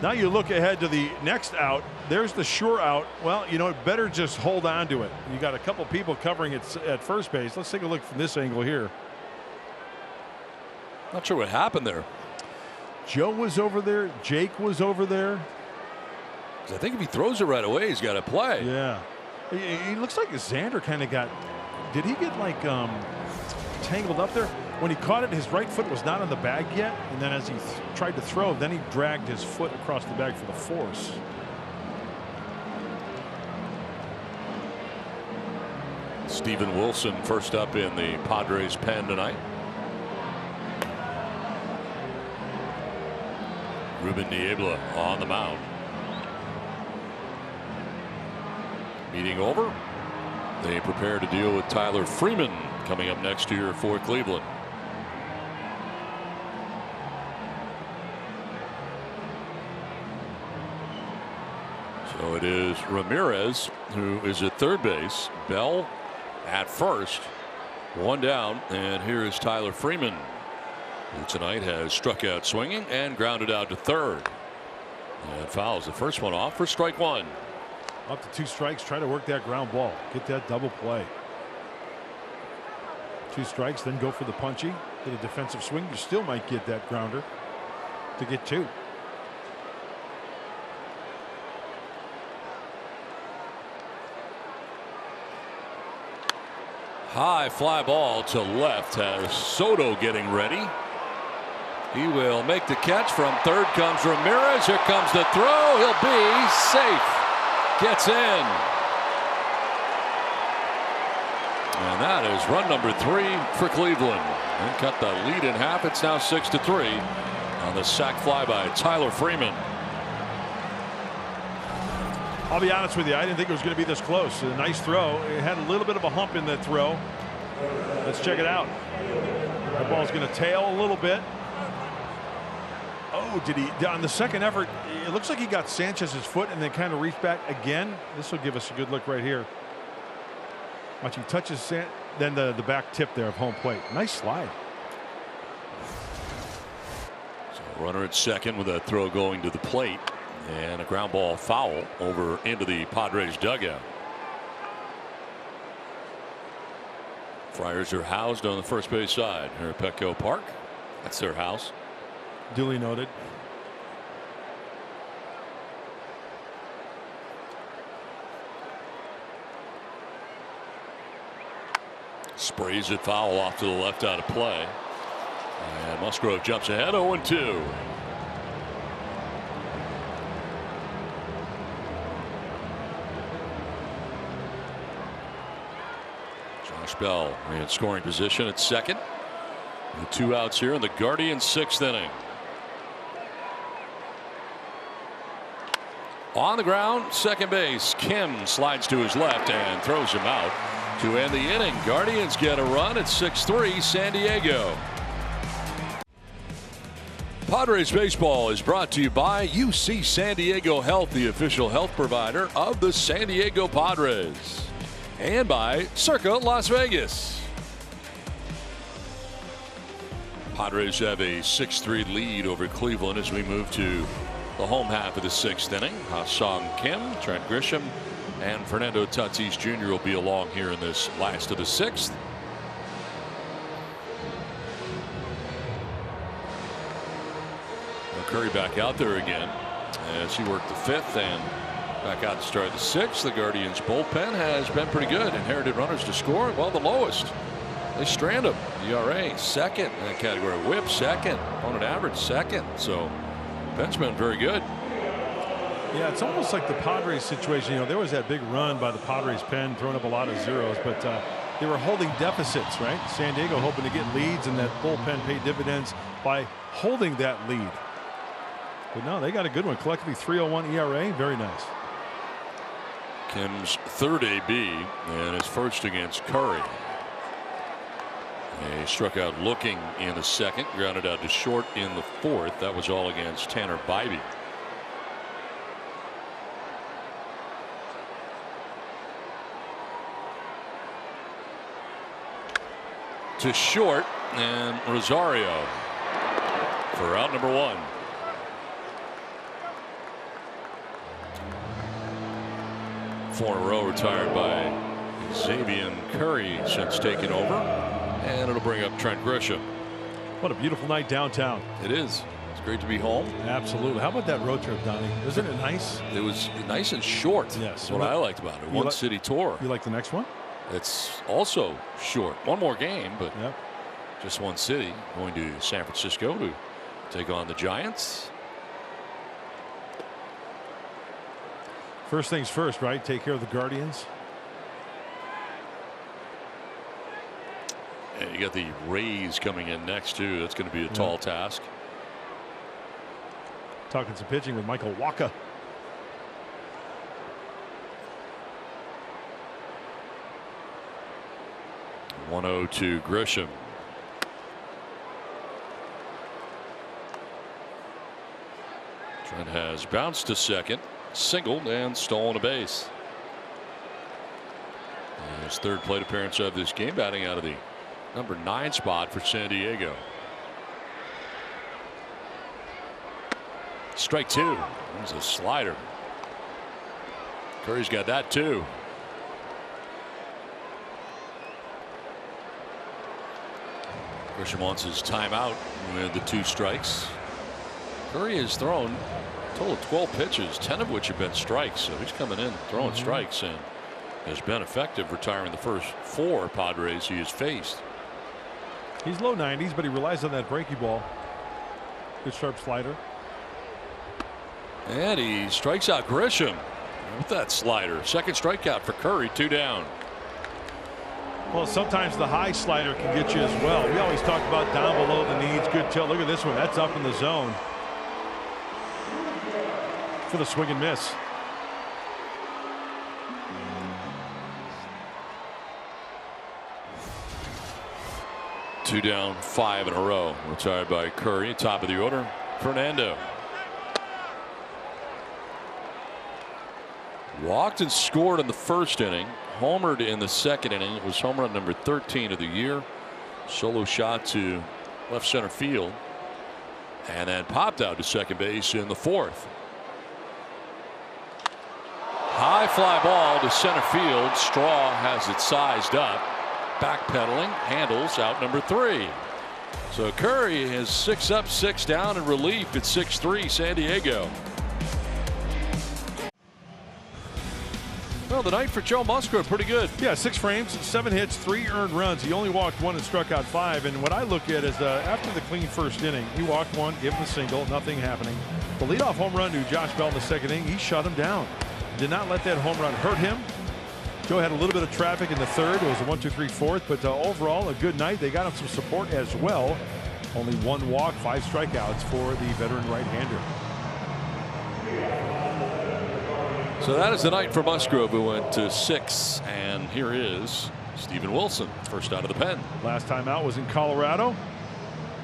now you look ahead to the next out. There's the sure out. Well, you know, it better just hold on to it. You got a couple people covering it at first base. Let's take a look from this angle here. Not sure what happened there. Joe was over there. Jake was over there. I think if he throws it right away, he's got to play. Yeah. He looks like Xander kind of got. Did he get like tangled up there? When he caught it, his right foot was not on the bag yet, and then as he tried to throw, then he dragged his foot across the bag for the force. Steven Wilson first up in the Padres pen tonight. Ruben Niebla on the mound. Meeting over. They prepare to deal with Tyler Freeman coming up next year for Cleveland. So it is Ramirez who is at third base. Bell at first. 1 down, and here is Tyler Freeman, who tonight has struck out swinging and grounded out to third. And fouls the first one off for strike 1. Up to 2 strikes. Try to work that ground ball. Get that double play. 2 strikes, then go for the punchy. Get a defensive swing. You still might get that grounder to get 2. High fly ball to left. Has Soto getting ready. He will make the catch. From third comes Ramirez. Here comes the throw. He'll be safe. Gets in. And that is run number 3 for Cleveland. And cut the lead in half. It's now 6-3 on the sac fly by Tyler Freeman. I'll be honest with you, I didn't think it was going to be this close. A nice throw. It had a little bit of a hump in that throw. Let's check it out. The ball's going to tail a little bit. Oh, did he? On the second effort, it looks like he got Sanchez's foot and then kind of reached back again. This will give us a good look right here. Watch, he touches then the back tip there of home plate. Nice slide. So runner at second with a throw going to the plate. And a ground ball foul over into the Padres dugout. Friars are housed on the first base side here at Petco Park. That's their house. Duly noted. Sprays it foul off to the left out of play. And Musgrove jumps ahead 0-2. Bell in scoring position at second. And 2 outs here in the Guardians' 6th inning. On the ground, second base. Kim slides to his left and throws him out to end the inning. Guardians get a run at 6-3 San Diego. Padres baseball is brought to you by UC San Diego Health, the official health provider of the San Diego Padres. And by Circa Las Vegas. Padres have a 6-3 lead over Cleveland as we move to the home half of the 6th inning. Ha-Sung Kim, Trent Grisham, and Fernando Tatis Jr. will be along here in this last of the 6th. Curry back out there again as he worked the 5th and back out to start the 6th. The Guardians bullpen has been pretty good. Inherited runners to score. Well, the lowest. They strand them. ERA second in that category. WHIP second. Opponent average second. So ben's been very good. Yeah, it's almost like the Padres situation. You know, there was that big run by the Padres pen, throwing up a lot of zeros, but they were holding deficits, right? San Diego hoping to get leads, and that bullpen paid dividends by holding that lead. But no, they got a good one. Collectively 3.01 ERA. Very nice. Kim's 3rd AB and his first against Curry. He struck out looking in the 2nd, grounded out to short in the 4th. That was all against Tanner Bybee. To short, and Rosario for out number 1. Four in a row retired by Xavier Curry since taking over, and it'll bring up Trent Grisham. What a beautiful night downtown. It is. It's great to be home. Absolutely. How about that road trip, Donnie? Isn't it nice? It was nice and short. Yes. That's what I liked about it. One city tour. You like the next one? It's also short. One more game, but yep. Just one city. Going to San Francisco to take on the Giants. First things first, right? Take care of the Guardians. And you got the Rays coming in next too. That's going to be a tall task. Talking some pitching with Michael Wacha. .1-0 to Grisham. Trent has bounced to second, singled, and stolen a base. And his 3rd plate appearance of this game, batting out of the number 9 spot for San Diego. Strike 2. There's a slider. Curry's got that too. Grisham wants his timeout with the 2 strikes. Curry has thrown a total of 12 pitches, 10 of which have been strikes. So he's coming in throwing strikes and has been effective, retiring the first 4 Padres he has faced. He's low 90s, but he relies on that breaky ball. Good sharp slider. And he strikes out Grisham with that slider. 2nd strikeout for Curry, 2 down. Well, sometimes the high slider can get you as well. We always talk about down below the knees. Good tilt. Look at this one. That's up in the zone for the swing and miss. Two down, 5 in a row. Retired by Curry. Top of the order, Fernando. Walked and scored in the 1st inning. Homered in the 2nd inning. It was home run number 13 of the year. Solo shot to left center field. And then popped out to second base in the 4th. High fly ball to center field. Straw has it sized up. Backpedaling, handles out number 3. So Curry has 6 up, 6 down in relief at 6-3 San Diego. Well, the night for Joe Musgrove, pretty good. Yeah, 6 frames, 7 hits, 3 earned runs. He only walked 1 and struck out 5. And what I look at is after the clean 1st inning, he walked 1, gave him a single, nothing happening. The leadoff home run to Josh Bell in the 2nd inning, he shut him down. Did not let that home run hurt him. Joe had a little bit of traffic in the 3rd. It was a 1-2-3 4th, but overall a good night. They got him some support as well. Only 1 walk, 5 strikeouts for the veteran right-hander. So that is the night for Musgrove, who went to 6, and here is Steven Wilson, first out of the pen. Last time out was in Colorado.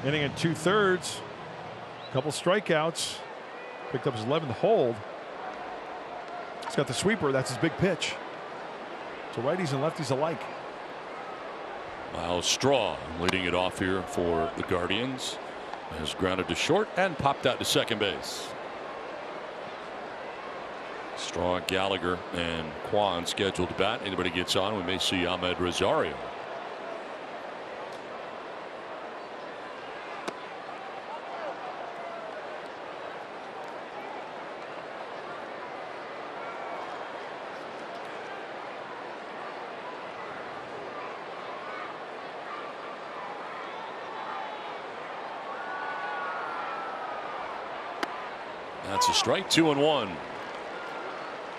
Inning at 2/3. Couple strikeouts. Picked up his 11th hold. He's got the sweeper. That's his big pitch. So righties and lefties alike. Miles Straw leading it off here for the Guardians. Has grounded to short and popped out to second base. Straw, Gallagher, and Kwan scheduled to bat. Anybody gets on, we may see Ahmed Rosario. That's a strike. 2-1.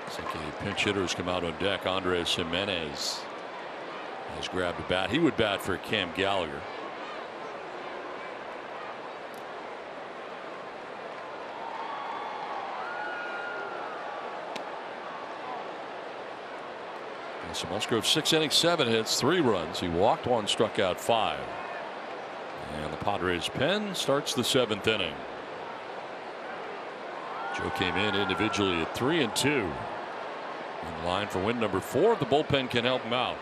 Second pinch hitters come out on deck. Andres Jimenez has grabbed a bat. He would bat for Cam Gallagher. And so Musgrove 6 innings, 7 hits, 3 runs. He walked 1, struck out 5. And the Padres pen starts the 7th inning. Joe came in individually at 3 and 2. In line for win number 4. The bullpen can help him out.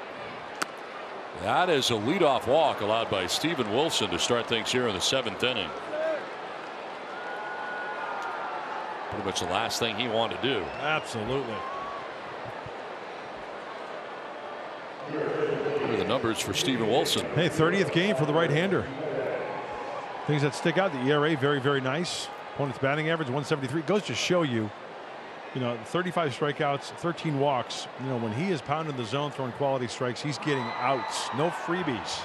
That is a leadoff walk allowed by Steven Wilson to start things here in the 7th inning. Pretty much the last thing he wanted to do. Absolutely. Here are the numbers for Steven Wilson. Hey, 30th game for the right-hander. Things that stick out: the ERA, very, very nice. Opponent's batting average 173. Goes to show you, 35 strikeouts, 13 walks. When he is pounding the zone, throwing quality strikes, he's getting outs. No freebies.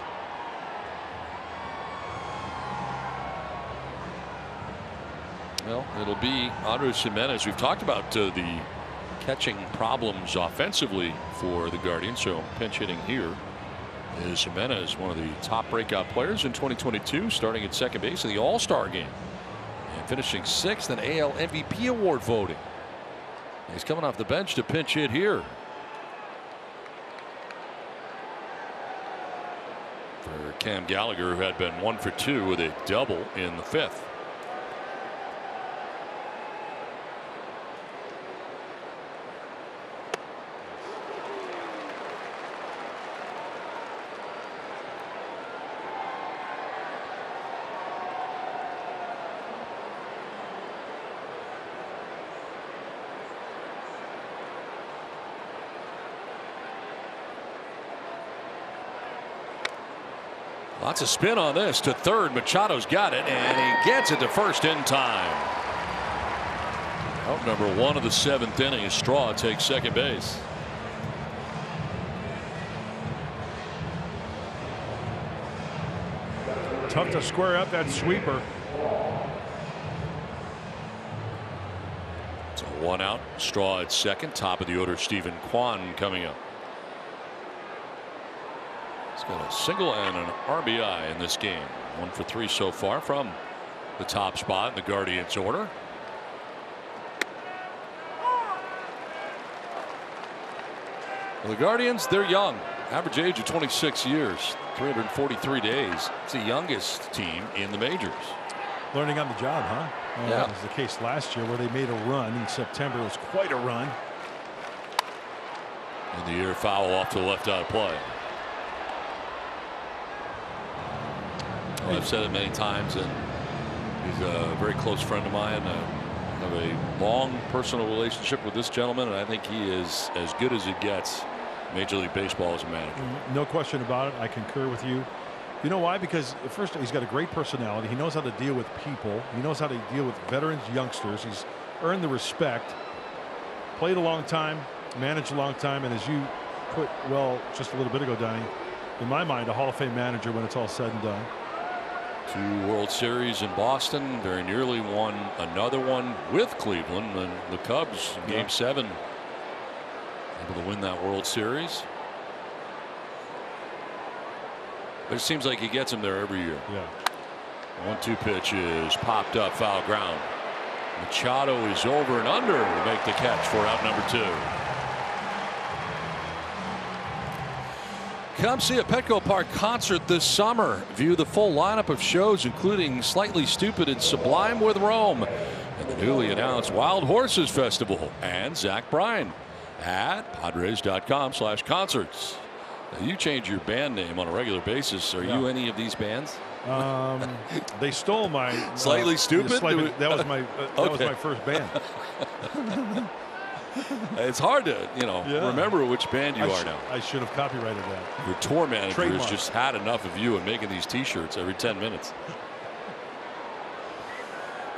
Well, it'll be Andres Jimenez. We've talked about the catching problems offensively for the Guardians. So pinch hitting here is Jimenez, one of the top breakout players in 2022, starting at second base in the All-Star game. And finishing 6th in AL MVP award voting. He's coming off the bench to pinch hit here for Cam Gallagher, who had been 1 for 2 with a double in the 5th. Lots of spin on this to third. Machado's got it, and he gets it to first in time. Out number 1 of the 7th inning. Straw takes second base. Tough to square up that sweeper. It's a 1 out. Straw at second. Top of the order, Stephen Kwan coming up. He's got a single and an RBI in this game. 1 for 3 so far from the top spot in the Guardians order. Well, the Guardians, they're young. Average age of 26 years, 343 days. It's the youngest team in the majors. Learning on the job, huh? Yeah. That was the case last year where they made a run in September. It was quite a run. In the air, foul off to the left out of play. Well, I've said it many times, and he's a very close friend of mine. I have a long personal relationship with this gentleman, and I think he is as good as it gets Major League Baseball as a manager. No question about it. I concur with you. You know why? Because first, he's got a great personality. He knows how to deal with people. He knows how to deal with veterans, youngsters. He's earned the respect. Played a long time, managed a long time, and as you put well just a little bit ago, Donnie, in my mind, a Hall of Fame manager when it's all said and done. 2 World Series in Boston. Very nearly won another one with Cleveland, and the Cubs in Game 7 able to win that World Series. But it seems like he gets them there every year. Yeah. 1-2 pitch is popped up, foul ground. Machado is over and under to make the catch for out number 2. Come see a Petco Park concert this summer. View the full lineup of shows, including Slightly Stupid and Sublime with Rome, and the newly announced Wild Horses Festival, and Zach Bryan at Padres.com/concerts. Now, you change your band name on a regular basis. Are you any of these bands? They stole my Slightly Stupid. That was my that was my first band. It's hard to remember which band you are now. I should have copyrighted that. Your tour manager Trademark. has just had enough of you and making these T-shirts every 10 minutes.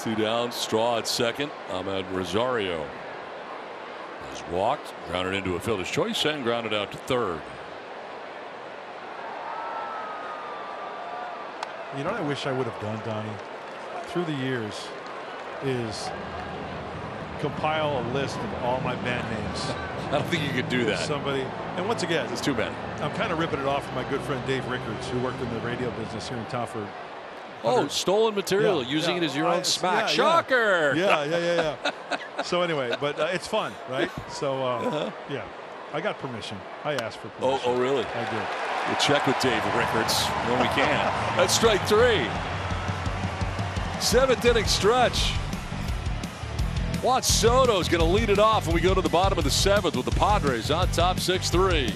2 down. Straw at second. Ahmed Rosario has walked, grounded into a fielder's choice, and grounded out to third. You know what I wish I would have done, Donnie, through the years, is compile a list of all my band names. I don't think you could do that. Somebody, and once again, It's too bad. I'm kind of ripping it off from my good friend Dave Rickards, who worked in the radio business here in town for. Oh, stolen material, using it as your own smack. Shocker! Yeah. So anyway, but it's fun, right? So, yeah, I got permission. I asked for permission. Oh, really? I did. We'll check with Dave Rickards when we can. That's strike 3. 7th inning stretch. Juan Soto is going to lead it off when we go to the bottom of the 7th with the Padres on top 6-3.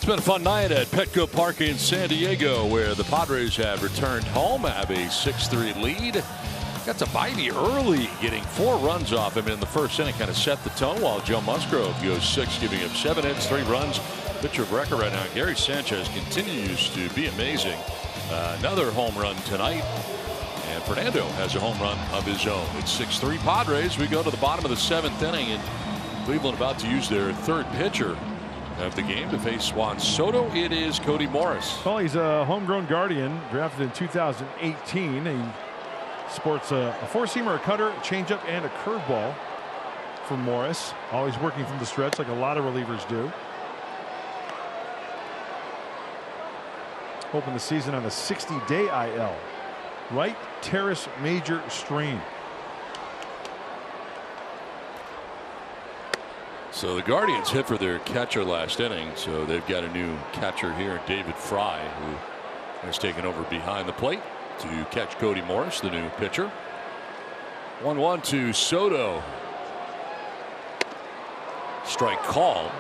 It's been a fun night at Petco Park in San Diego, where the Padres have returned home, have a 6-3 lead. Got to Bivey early, getting 4 runs off him in the first inning, kind of set the tone, while Joe Musgrove goes 6, giving up 7 hits, 3 runs. Pitcher of record right now, Gary Sanchez, continues to be amazing. Another home run tonight, and Fernando has a home run of his own. It's 6-3 Padres. We go to the bottom of the 7th inning, and Cleveland about to use their 3rd pitcher of the game to face Juan Soto. It is Cody Morris. Well, he's a homegrown Guardian, drafted in 2018. He sports a 4-seamer, a cutter, a changeup, and a curveball for Morris. Always working from the stretch like a lot of relievers do. Open the season on a 60-day IL. Right teres major strain. So the Guardians hit for their catcher last inning, so they've got a new catcher here, David Fry, who has taken over behind the plate to catch Cody Morris, the new pitcher. 1-1 to Soto. Strike called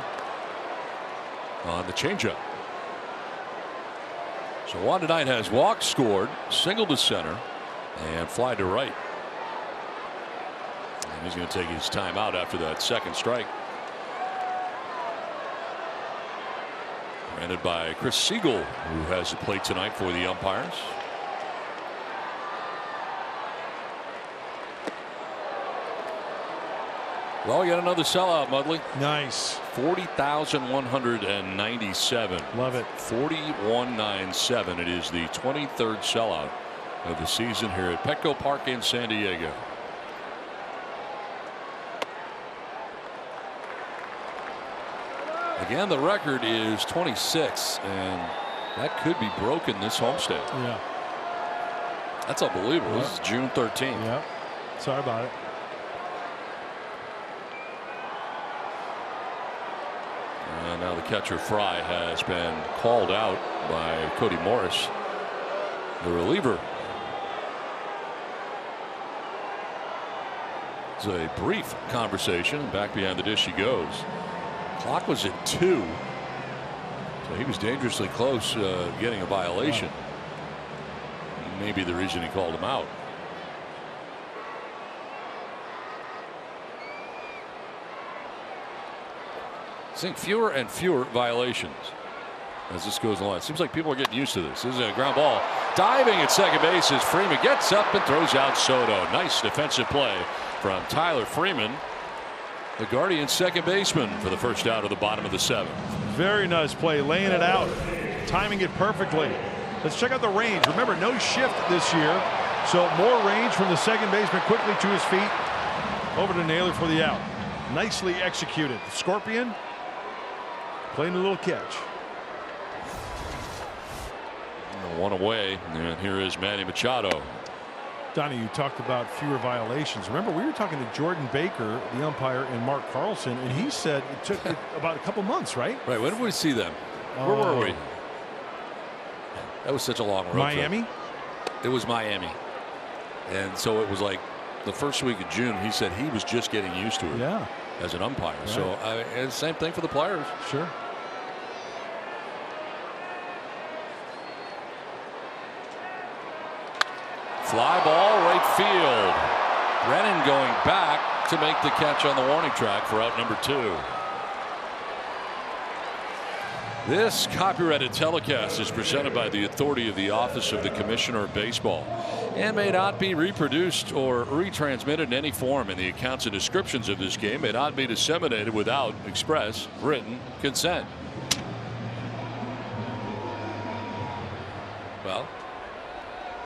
on the changeup. So Juan tonight has walked, scored, single to center, and fly to right. And he's going to take his time out after that second strike. Granted by Chris Siegel, who has the plate tonight for the umpires. Well, we got another sellout, Mudley. Nice. 40,197. Love it. 41.97. It is the 23rd sellout of the season here at Petco Park in San Diego. Again, the record is 26, and that could be broken this homestand. Yeah. That's unbelievable. Yeah. This is June 13th. Yeah. Sorry about it. And now the catcher Fry has been called out by Cody Morris, the reliever. It's a brief conversation. Back behind the dish he goes. Clock was at 2, so he was dangerously close getting a violation. Maybe the reason he called him out. Seeing fewer and fewer violations as this goes along. It seems like people are getting used to this. This is a ground ball. Diving at second base as Freeman gets up and throws out Soto. Nice defensive play from Tyler Freeman, the Guardians' second baseman, for the first out of the bottom of the 7th. Very nice play, laying it out, timing it perfectly. Let's check out the range. Remember, no shift this year, So more range from the second baseman, quickly to his feet. Over to Naylor for the out. Nicely executed. The Scorpion playing a little catch. One away, and here is Manny Machado. Donnie, you talked about fewer violations. Remember, we were talking to Jordan Baker, the umpire, and Mark Carlson, and he said it took about a couple months, right? Right. When did we see them? Where were we? That was such a long road Miami? trip. It was Miami. And so it was like the first week of June. He said he was just getting used to it as an umpire. Right. So same thing for the players. Sure. Fly ball right field. Brennan going back to make the catch on the warning track for out number 2. This copyrighted telecast is presented by the authority of the Office of the Commissioner of Baseball and may not be reproduced or retransmitted in any form, and the accounts and descriptions of this game may not be disseminated without express written consent. Well,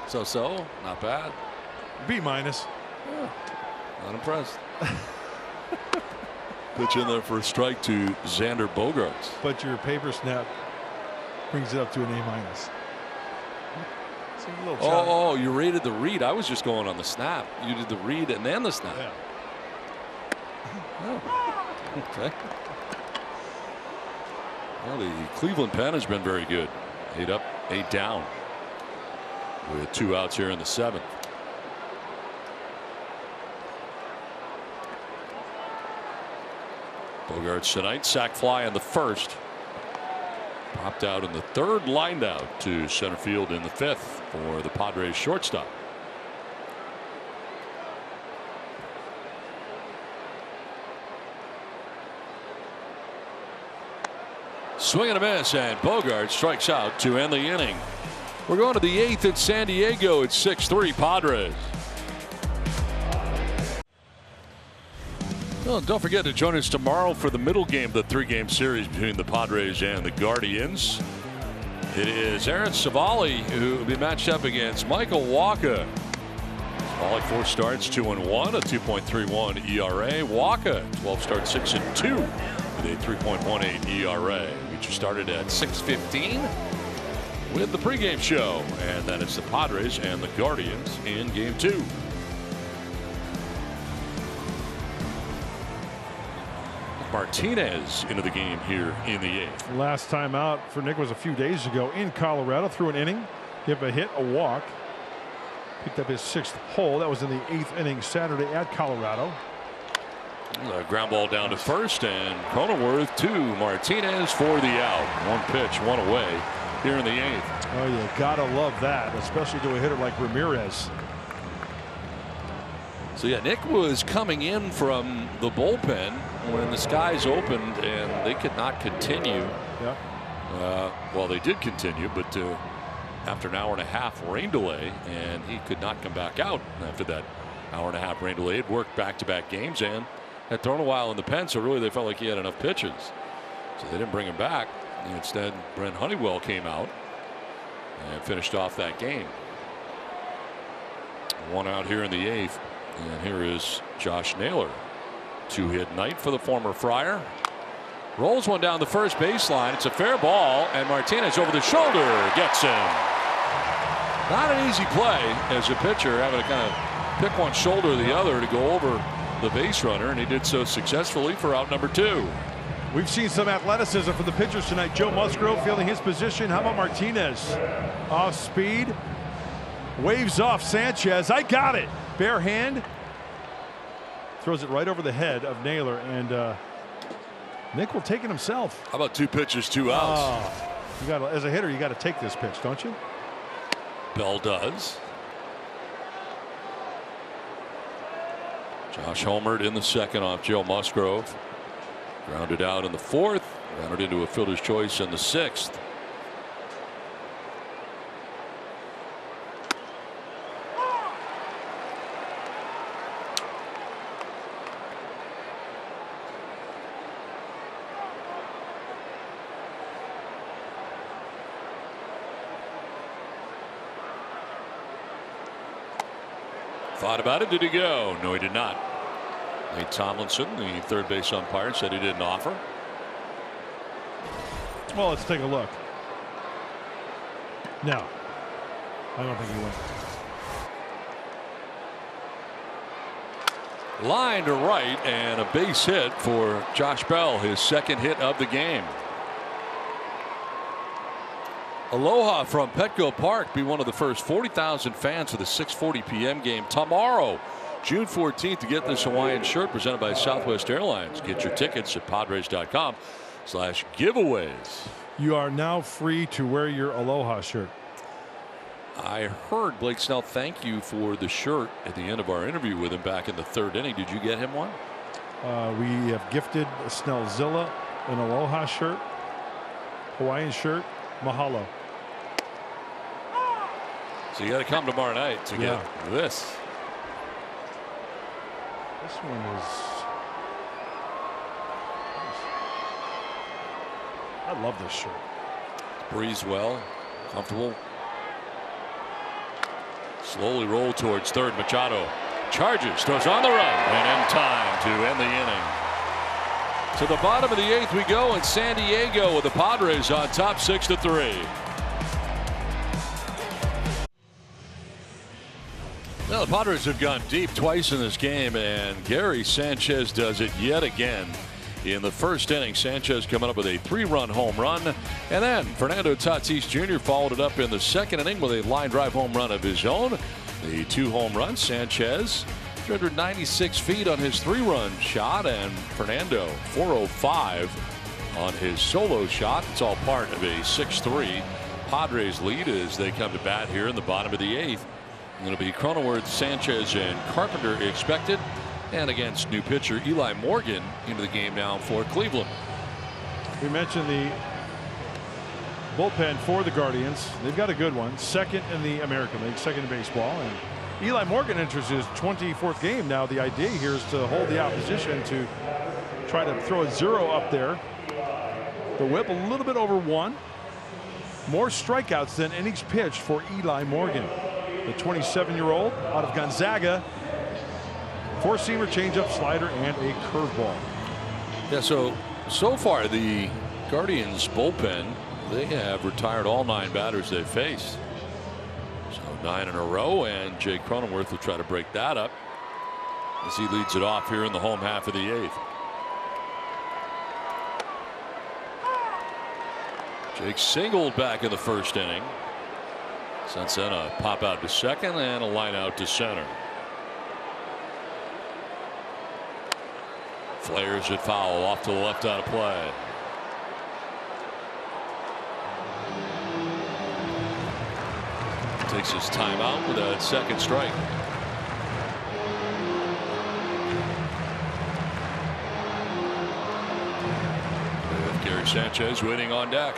so, not bad. B-. Yeah, not impressed. Pitch in there for a strike to Xander Bogaerts. But your paper snap brings it up to an A-. Oh, you rated the read. I was just going on the snap. You did the read and then the snap. Yeah. Oh. Okay. Well, the Cleveland pen has been very good. 8 up, 8 down. With 2 outs here in the 7th. Bogaerts tonight, sac fly in the 1st. Popped out in the 3rd, lined out to center field in the 5th for the Padres shortstop. Swing and a miss, and Bogaerts strikes out to end the inning. We're going to the 8th at San Diego. It's 6-3 Padres. Well, don't forget to join us tomorrow for the middle game of the 3-game series between the Padres and the Guardians. It is Aaron Savali who will be matched up against Michael Wacha. Savali 4 starts, 2-1, a 2.31 ERA. Wacha 12 starts, 6-2 with a 3.18 ERA. We just started at 6:15. With the pregame show, and then it's the Padres and the Guardians in game 2. Martinez into the game here in the 8th. Last time out for Nick was a few days ago in Colorado. Threw an inning, gave a hit, a walk. Picked up his 6th hole. That was in the 8th inning Saturday at Colorado. A ground ball down to first, and Cronenworth to Martinez for the out. 1 pitch, 1 away here in the 8th. Oh, you gotta love that, especially to a hitter like Ramirez. So yeah, Nick was coming in from the bullpen when the skies opened and they could not continue. Yeah. Well, they did continue, but after an hour and a half rain delay, and he could not come back out after that hour and a half rain delay. He'd worked back-to-back games and had thrown a while in the pen, so really they felt like he had enough pitches. So they didn't bring him back. Instead, Brent Honeywell came out and finished off that game. 1 out here in the 8th. And here is Josh Naylor. 2-hit night for the former Friar. Rolls one down the first baseline. It's a fair ball, and Martinez over the shoulder gets him. Not an easy play as a pitcher, having to kind of pick one shoulder or the other to go over the base runner, and he did so successfully for out number 2. We've seen some athleticism from the pitchers tonight. Joe Musgrove fielding his position. How about Martinez? Off speed. Waves off Sanchez. I got it. Bare hand. Throws it right over the head of Naylor, and Nick will take it himself. How about 2 pitches, 2 outs? You got, as a hitter, you got to take this pitch, don't you? Bell does. Josh homered in the 2nd off Joe Musgrove. Grounded out in the 4th. Grounded into a fielder's choice in the 6th. Thought about it. Did he go? No, he did not. Nate Tomlinson, the third base umpire, said he didn't offer. Well, let's take a look. No, I don't think he went. Line to right, and a base hit for Josh Bell, his second hit of the game. Aloha from Petco Park. Be one of the first 40,000 fans for the 6:40 p.m. game tomorrow, June 14th, to get this Hawaiian shirt presented by Southwest Airlines. Get your tickets at Padres.com/giveaways. You are now free to wear your Aloha shirt. I heard Blake Snell thank you for the shirt at the end of our interview with him back in the third inning. Did you get him one? We have gifted Snellzilla an Aloha shirt, Hawaiian shirt. Mahalo. So you got to come tomorrow night to get this. This one is. I love this shirt. Breathes well, comfortable. Slowly roll towards third. Machado charges, throws on the run, and in time to end the inning. To the bottom of the eighth we go in San Diego with the Padres on top 6-3. Well, the Padres have gone deep twice in this game, and Gary Sanchez does it yet again. In the first inning, Sanchez coming up with a 3-run home run, and then Fernando Tatis Jr. followed it up in the second inning with a line drive home run of his own. The 2 home runs, Sanchez 396 feet on his 3-run shot, and Fernando 405 on his solo shot. It's all part of a 6-3 Padres lead as they come to bat here in the bottom of the eighth. Going to be Cronenworth, Sanchez, and Carpenter expected. And against new pitcher Eli Morgan into the game now for Cleveland. We mentioned the bullpen for the Guardians. They've got a good one. Second in the American League, second in baseball. And Eli Morgan enters his 24th game now. The idea here is to hold the opposition, to try to throw a 0 up there. The whip a little bit over 1. More strikeouts than innings pitched for Eli Morgan. The 27-year-old out of Gonzaga. 4-seamer, changeup, slider, and a curveball. Yeah, so far the Guardians bullpen, they have retired all 9 batters they've faced. So 9 in a row, and Jake Cronenworth will try to break that up as he leads it off here in the home half of the eighth. Jake singled back in the first inning. Since then, a pop out to second and a line out to center. Flares it foul off to the left out of play. Takes his timeout with a second strike. With Gary Sanchez waiting on deck.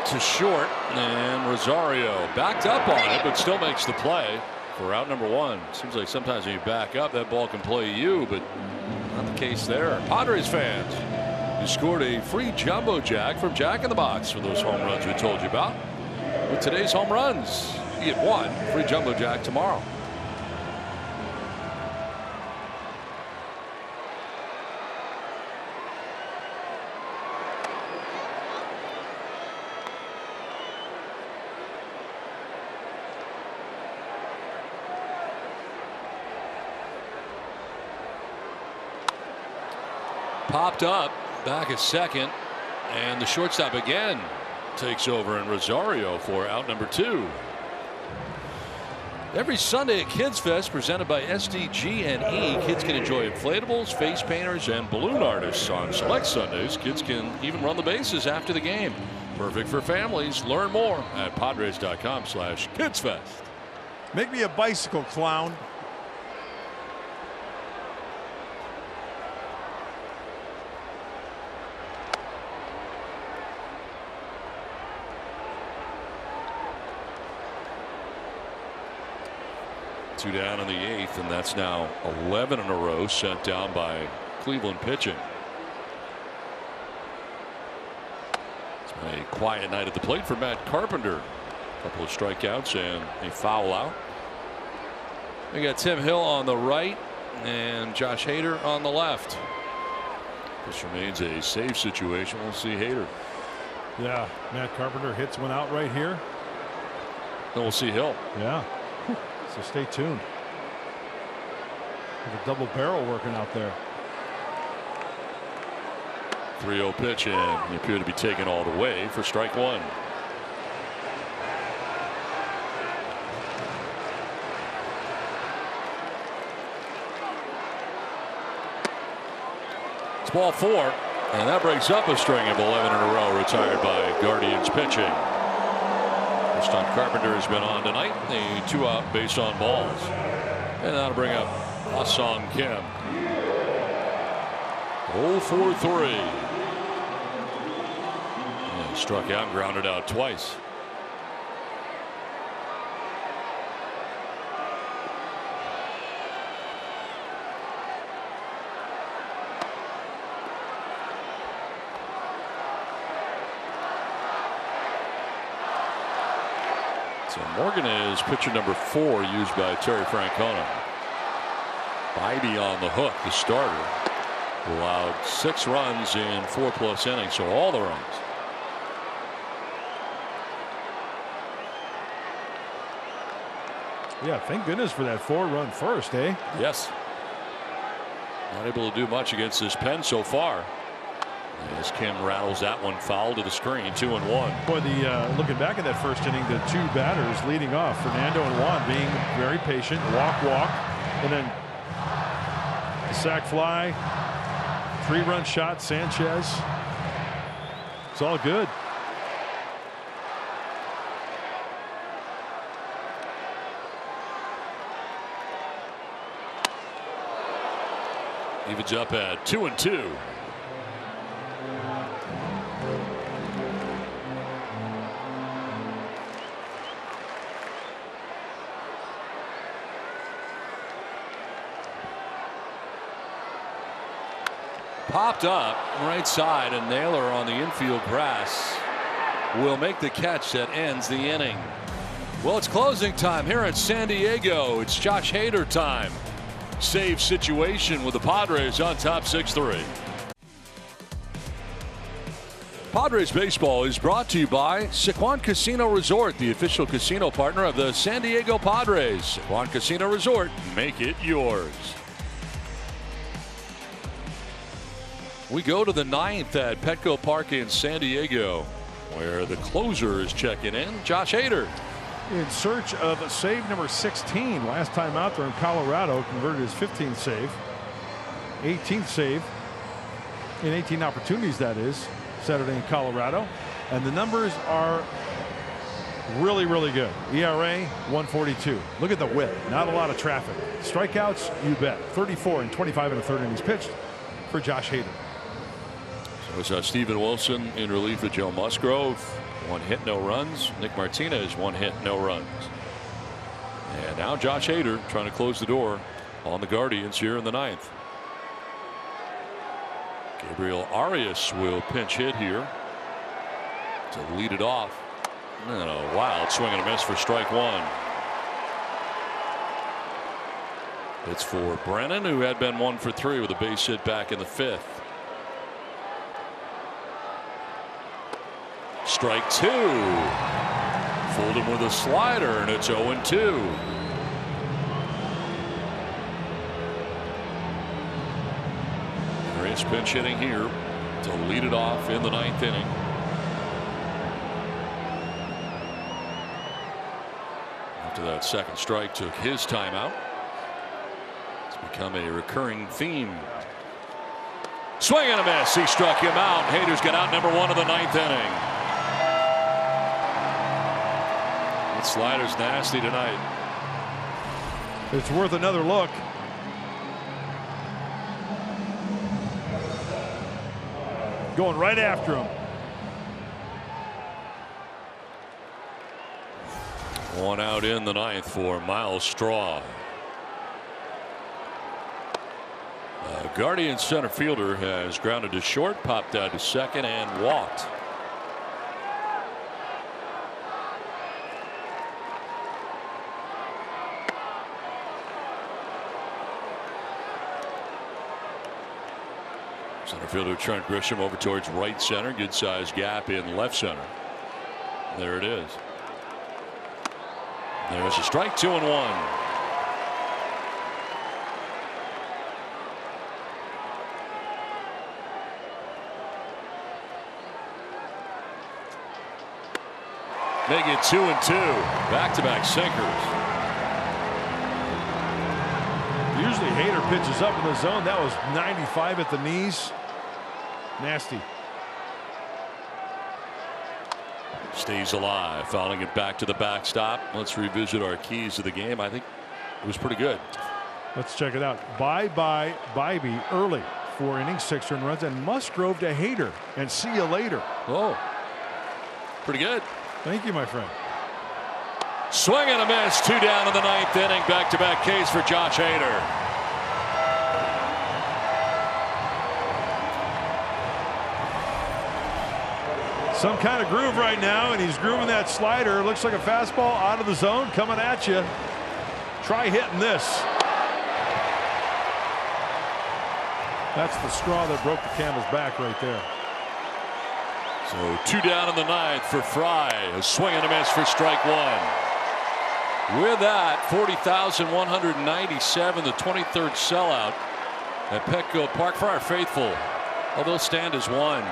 To short, and Rosario backed up on it, but still makes the play for out number 1. Seems like sometimes when you back up, that ball can play you, but not the case there. Padres fans, you scored a free jumbo jack from Jack in the Box for those home runs we told you about. With today's home runs, you get 1 free jumbo jack tomorrow. Popped up back at second, and the shortstop again takes over, and Rosario for out number 2. Every Sunday at Kids Fest, presented by SDG&E, kids can enjoy inflatables, face painters, and balloon artists. On select Sundays, kids can even run the bases after the game. Perfect for families. Learn more at Padres.com/kidsfest. Make me a bicycle, clown. 2 down in the 8th, and that's now 11 in a row sent down by Cleveland pitching. It's been a quiet night at the plate for Matt Carpenter. A couple of strikeouts and a foul out. We got Tim Hill on the right and Josh Hader on the left. This remains a save situation. We'll see Hader. Yeah, Matt Carpenter hits one out right here. Then we'll see Hill. Yeah. So stay tuned. There's a double barrel working out there. 3-0 pitch, and he appeared to be taken all the way for strike one. It's ball 4, and that breaks up a string of 11 in a row retired by Guardians pitching. First time Carpenter has been on tonight. A 2-out base on balls. And that'll bring up Ah-Sung Kim. 0 for 3. And struck out and grounded out twice. So Morgan is pitcher number 4 used by Terry Francona. Bybee on the hook, the starter. Allowed 6 runs in 4+ innings, so all the runs. Yeah, thank goodness for that 4-run first, eh? Yes. Not able to do much against this pen so far. As Kim rattles that one foul to the screen, 2-1. Boy, looking back at that first inning, the 2 batters leading off, Fernando and Juan, being very patient, walk, and then the sac fly, 3-run shot, Sanchez. It's all good. Evens up at 2-2. Popped up right side, and Naylor on the infield grass will make the catch that ends the inning. Well, it's closing time here in San Diego. It's Josh Hader time. Save situation with the Padres on top 6-3. Padres baseball is brought to you by Sycuan Casino Resort, the official casino partner of the San Diego Padres. Sycuan Casino Resort, make it yours. We go to the 9th at Petco Park in San Diego, where the closer is checking in, Josh Hader. In search of save number 16. Last time out there in Colorado, converted his 15th save. 18th save in 18 opportunities, that is, Saturday in Colorado. And the numbers are really, really good. ERA 1.42. Look at the whip. Not a lot of traffic. Strikeouts, you bet. 34 and 25 and a third innings pitched for Josh Hader. So it's Steven Wilson in relief of Joe Musgrove. 1 hit, no runs. Nick Martinez, 1 hit, no runs. And now Josh Hader trying to close the door on the Guardians here in the 9th. Gabriel Arias will pinch hit here to lead it off. And a wild swing and a miss for strike 1. It's for Brennan, who had been 1 for 3 with a base hit back in the 5th. Strike 2. Fooled him with a slider, and it's 0-2. Arias pinch hitting here to lead it off in the 9th inning. After that second strike took his timeout. It's become a recurring theme. Swing and a miss. He struck him out. Hader's got out number 1 of the 9th inning. That slider's nasty tonight. It's worth another look. Going right after him. 1 out in the 9th for Miles Straw. Guardians center fielder has grounded to short, popped out to second, and walked. Center fielder Trent Grisham over towards right center. Good sized gap in left center. There it is. There's a strike, 2-1. Make it 2-2. Back-to-back sinkers. Usually Hader pitches up in the zone. That was 95 at the knees. Nasty. Stays alive, fouling it back to the backstop. Let's revisit our keys to the game. I think it was pretty good. Let's check it out. Bybee early, 4 innings, 6 earned runs, and Musgrove to Hader, and see you later. Oh, pretty good. Thank you, my friend. Swing and a miss. 2 down in the 9th inning. Back-to-back Ks for Josh Hader. Some kind of groove right now, and he's grooving that slider. Looks like a fastball out of the zone coming at you. Try hitting this. That's the straw that broke the camel's back right there. So 2 down in the 9th for Fry. A swing and a miss for strike 1. With that, 40,197, the 23rd sellout at Petco Park for our faithful. Although stand as 1.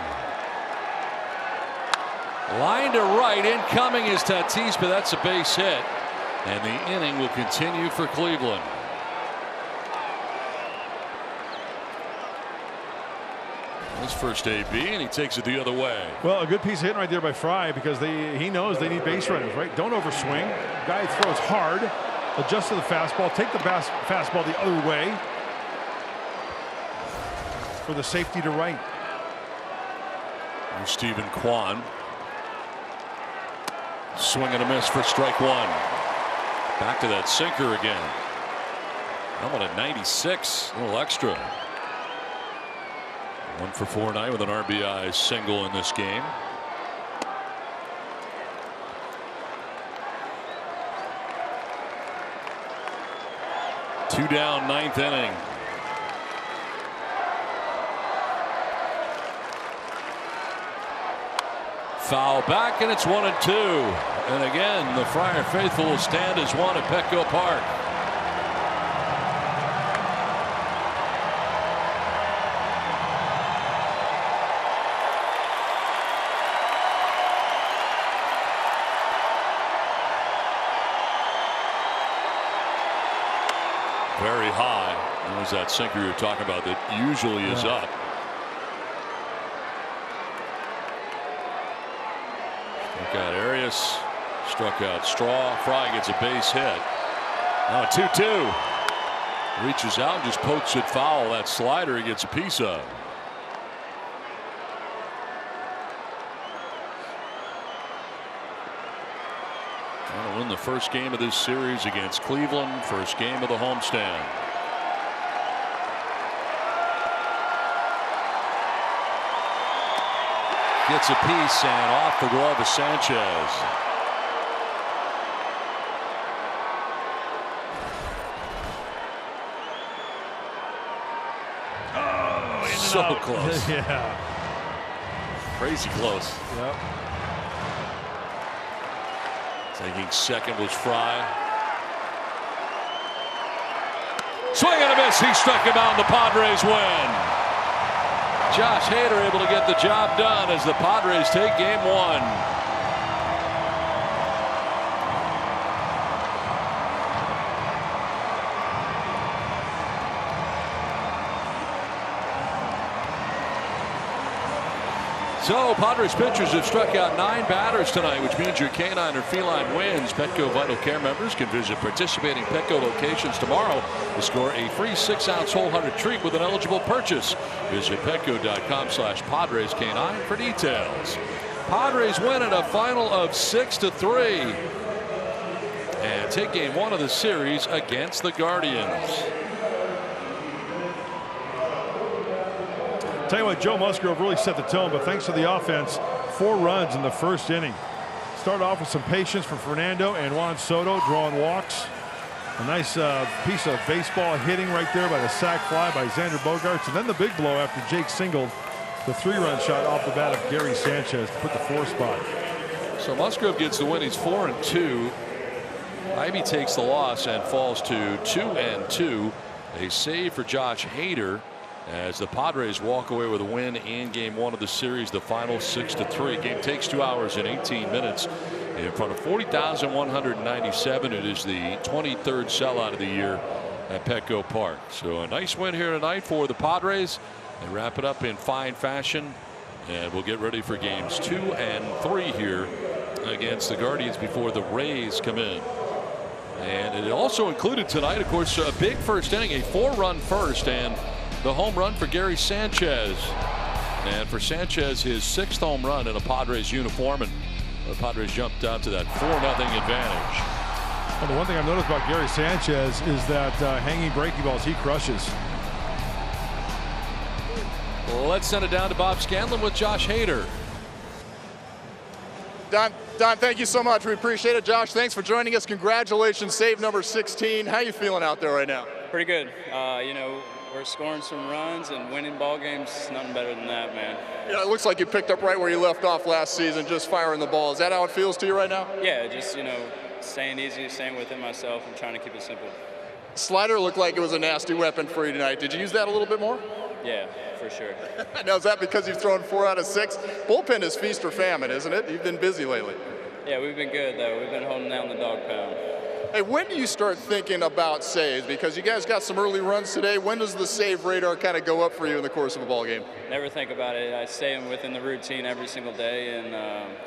Line to right, incoming is Tatis, but that's a base hit. And the inning will continue for Cleveland. His first AB, and he takes it the other way. Well, a good piece of hitting right there by Fry, because he knows they need base runners, right? Don't overswing. Guy throws hard, adjust to the fastball, take the fastball the other way for the safety to right. Here's Stephen Kwan. Swing and a miss for strike 1. Back to that sinker again. How about a 96? A little extra. 1 for 4 tonight with an RBI single in this game. Two down, 9th inning. Foul back, and it's 1-2. And again, the Friar faithful will stand as 1 at Petco Park. Very high. There's that sinker you're talking about that usually is up. Struck out Arias, struck out Straw. Fry gets a base hit. Now a 2-2. Reaches out and just pokes it foul. That slider he gets a piece of. Trying to win the first game of this series against Cleveland. First game of the homestand. Gets a piece and off the glove of Sanchez. Oh, so close. Yeah. Crazy close. Yep. Taking second was Fry. Swing and a miss. He struck him out and the Padres win. Josh Hader able to get the job done as the Padres take game 1. So Padres pitchers have struck out 9 batters tonight, which means your canine or feline wins. Petco Vital Care members can visit participating Petco locations tomorrow to score a free 6-ounce whole 100 treat with an eligible purchase. Visit petco.com/PadresCanine for details. Padres win at a final of 6-3 and take game 1 of the series against the Guardians. Tell you what, Joe Musgrove really set the tone, but thanks to the offense, 4 runs in the first inning. Started off with some patience for Fernando and Juan Soto drawing walks. A nice piece of baseball hitting right there by the sac fly by Xander Bogaerts. And then the big blow after Jake singled the 3-run shot off the bat of Gary Sanchez to put the 4 spot. So Musgrove gets the win. He's 4-2. Ivy takes the loss and falls to 2-2. A save for Josh Hader as the Padres walk away with a win in game 1 of the series, the final 6-3. Game takes 2 hours and 18 minutes in front of 40,197. It is the 23rd sellout of the year at Petco Park. So a nice win here tonight for the Padres. They wrap it up in fine fashion, and we'll get ready for games 2 and 3 here against the Guardians before the Rays come in. And it also included tonight, of course, a big first inning, a 4-run first, and the home run for Gary Sanchez. And for Sanchez, his 6th home run in a Padres uniform, and the Padres jumped out to that 4-0 advantage. Well, the one thing I've noticed about Gary Sanchez is that hanging breaking balls he crushes. Let's send it down to Bob Scanlon with Josh Hader. Don, thank you so much. We appreciate it. Josh, thanks for joining us. Congratulations, save number 16. How you feeling out there right now? Pretty good. You know, we're scoring some runs and winning ball games. Nothing better than that, man. Yeah, it looks like you picked up right where you left off last season, just firing the ball. Is that how it feels to you right now? Yeah, just, you know, staying easy, staying within myself, and trying to keep it simple. Slider looked like it was a nasty weapon for you tonight. Did you use that a little bit more? Yeah, for sure. Now, is that because you've thrown 4 out of 6? Bullpen is feast or famine, isn't it? You've been busy lately. Yeah, we've been good, though. We've been holding down the dog pound. Hey, when do you start thinking about saves? Because you guys got some early runs today. When does the save radar kind of go up for you in the course of a ball game? Never think about it. I stay within the routine every single day, and,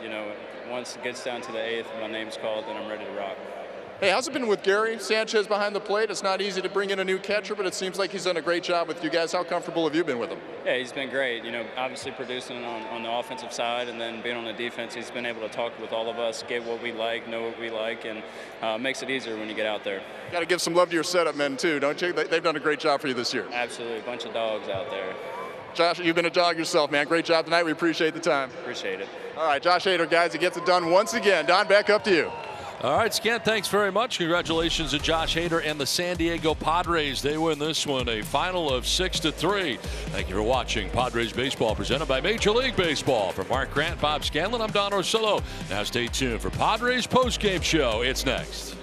you know, once it gets down to the 8th and my name's called, then I'm ready to rock. Hey, how's it been with Gary Sanchez behind the plate? It's not easy to bring in a new catcher, but it seems like he's done a great job with you guys. How comfortable have you been with him? Yeah, he's been great. You know, obviously producing on the offensive side, and then being on the defense, he's been able to talk with all of us, get what we like, know what we like, and makes it easier when you get out there. Got to give some love to your setup men, too, don't you? They've done a great job for you this year. Absolutely. A bunch of dogs out there. Josh, you've been a dog yourself, man. Great job tonight. We appreciate the time. Appreciate it. All right, Josh Hader, guys, he gets it done once again. Don, back up to you. All right, Scant, thanks very much. Congratulations to Josh Hader and the San Diego Padres. They win this one, a final of 6-3. Thank you for watching Padres Baseball presented by Major League Baseball. For Mark Grant, Bob Scanlon, I'm Don Orsillo. Now stay tuned for Padres postgame show. It's next.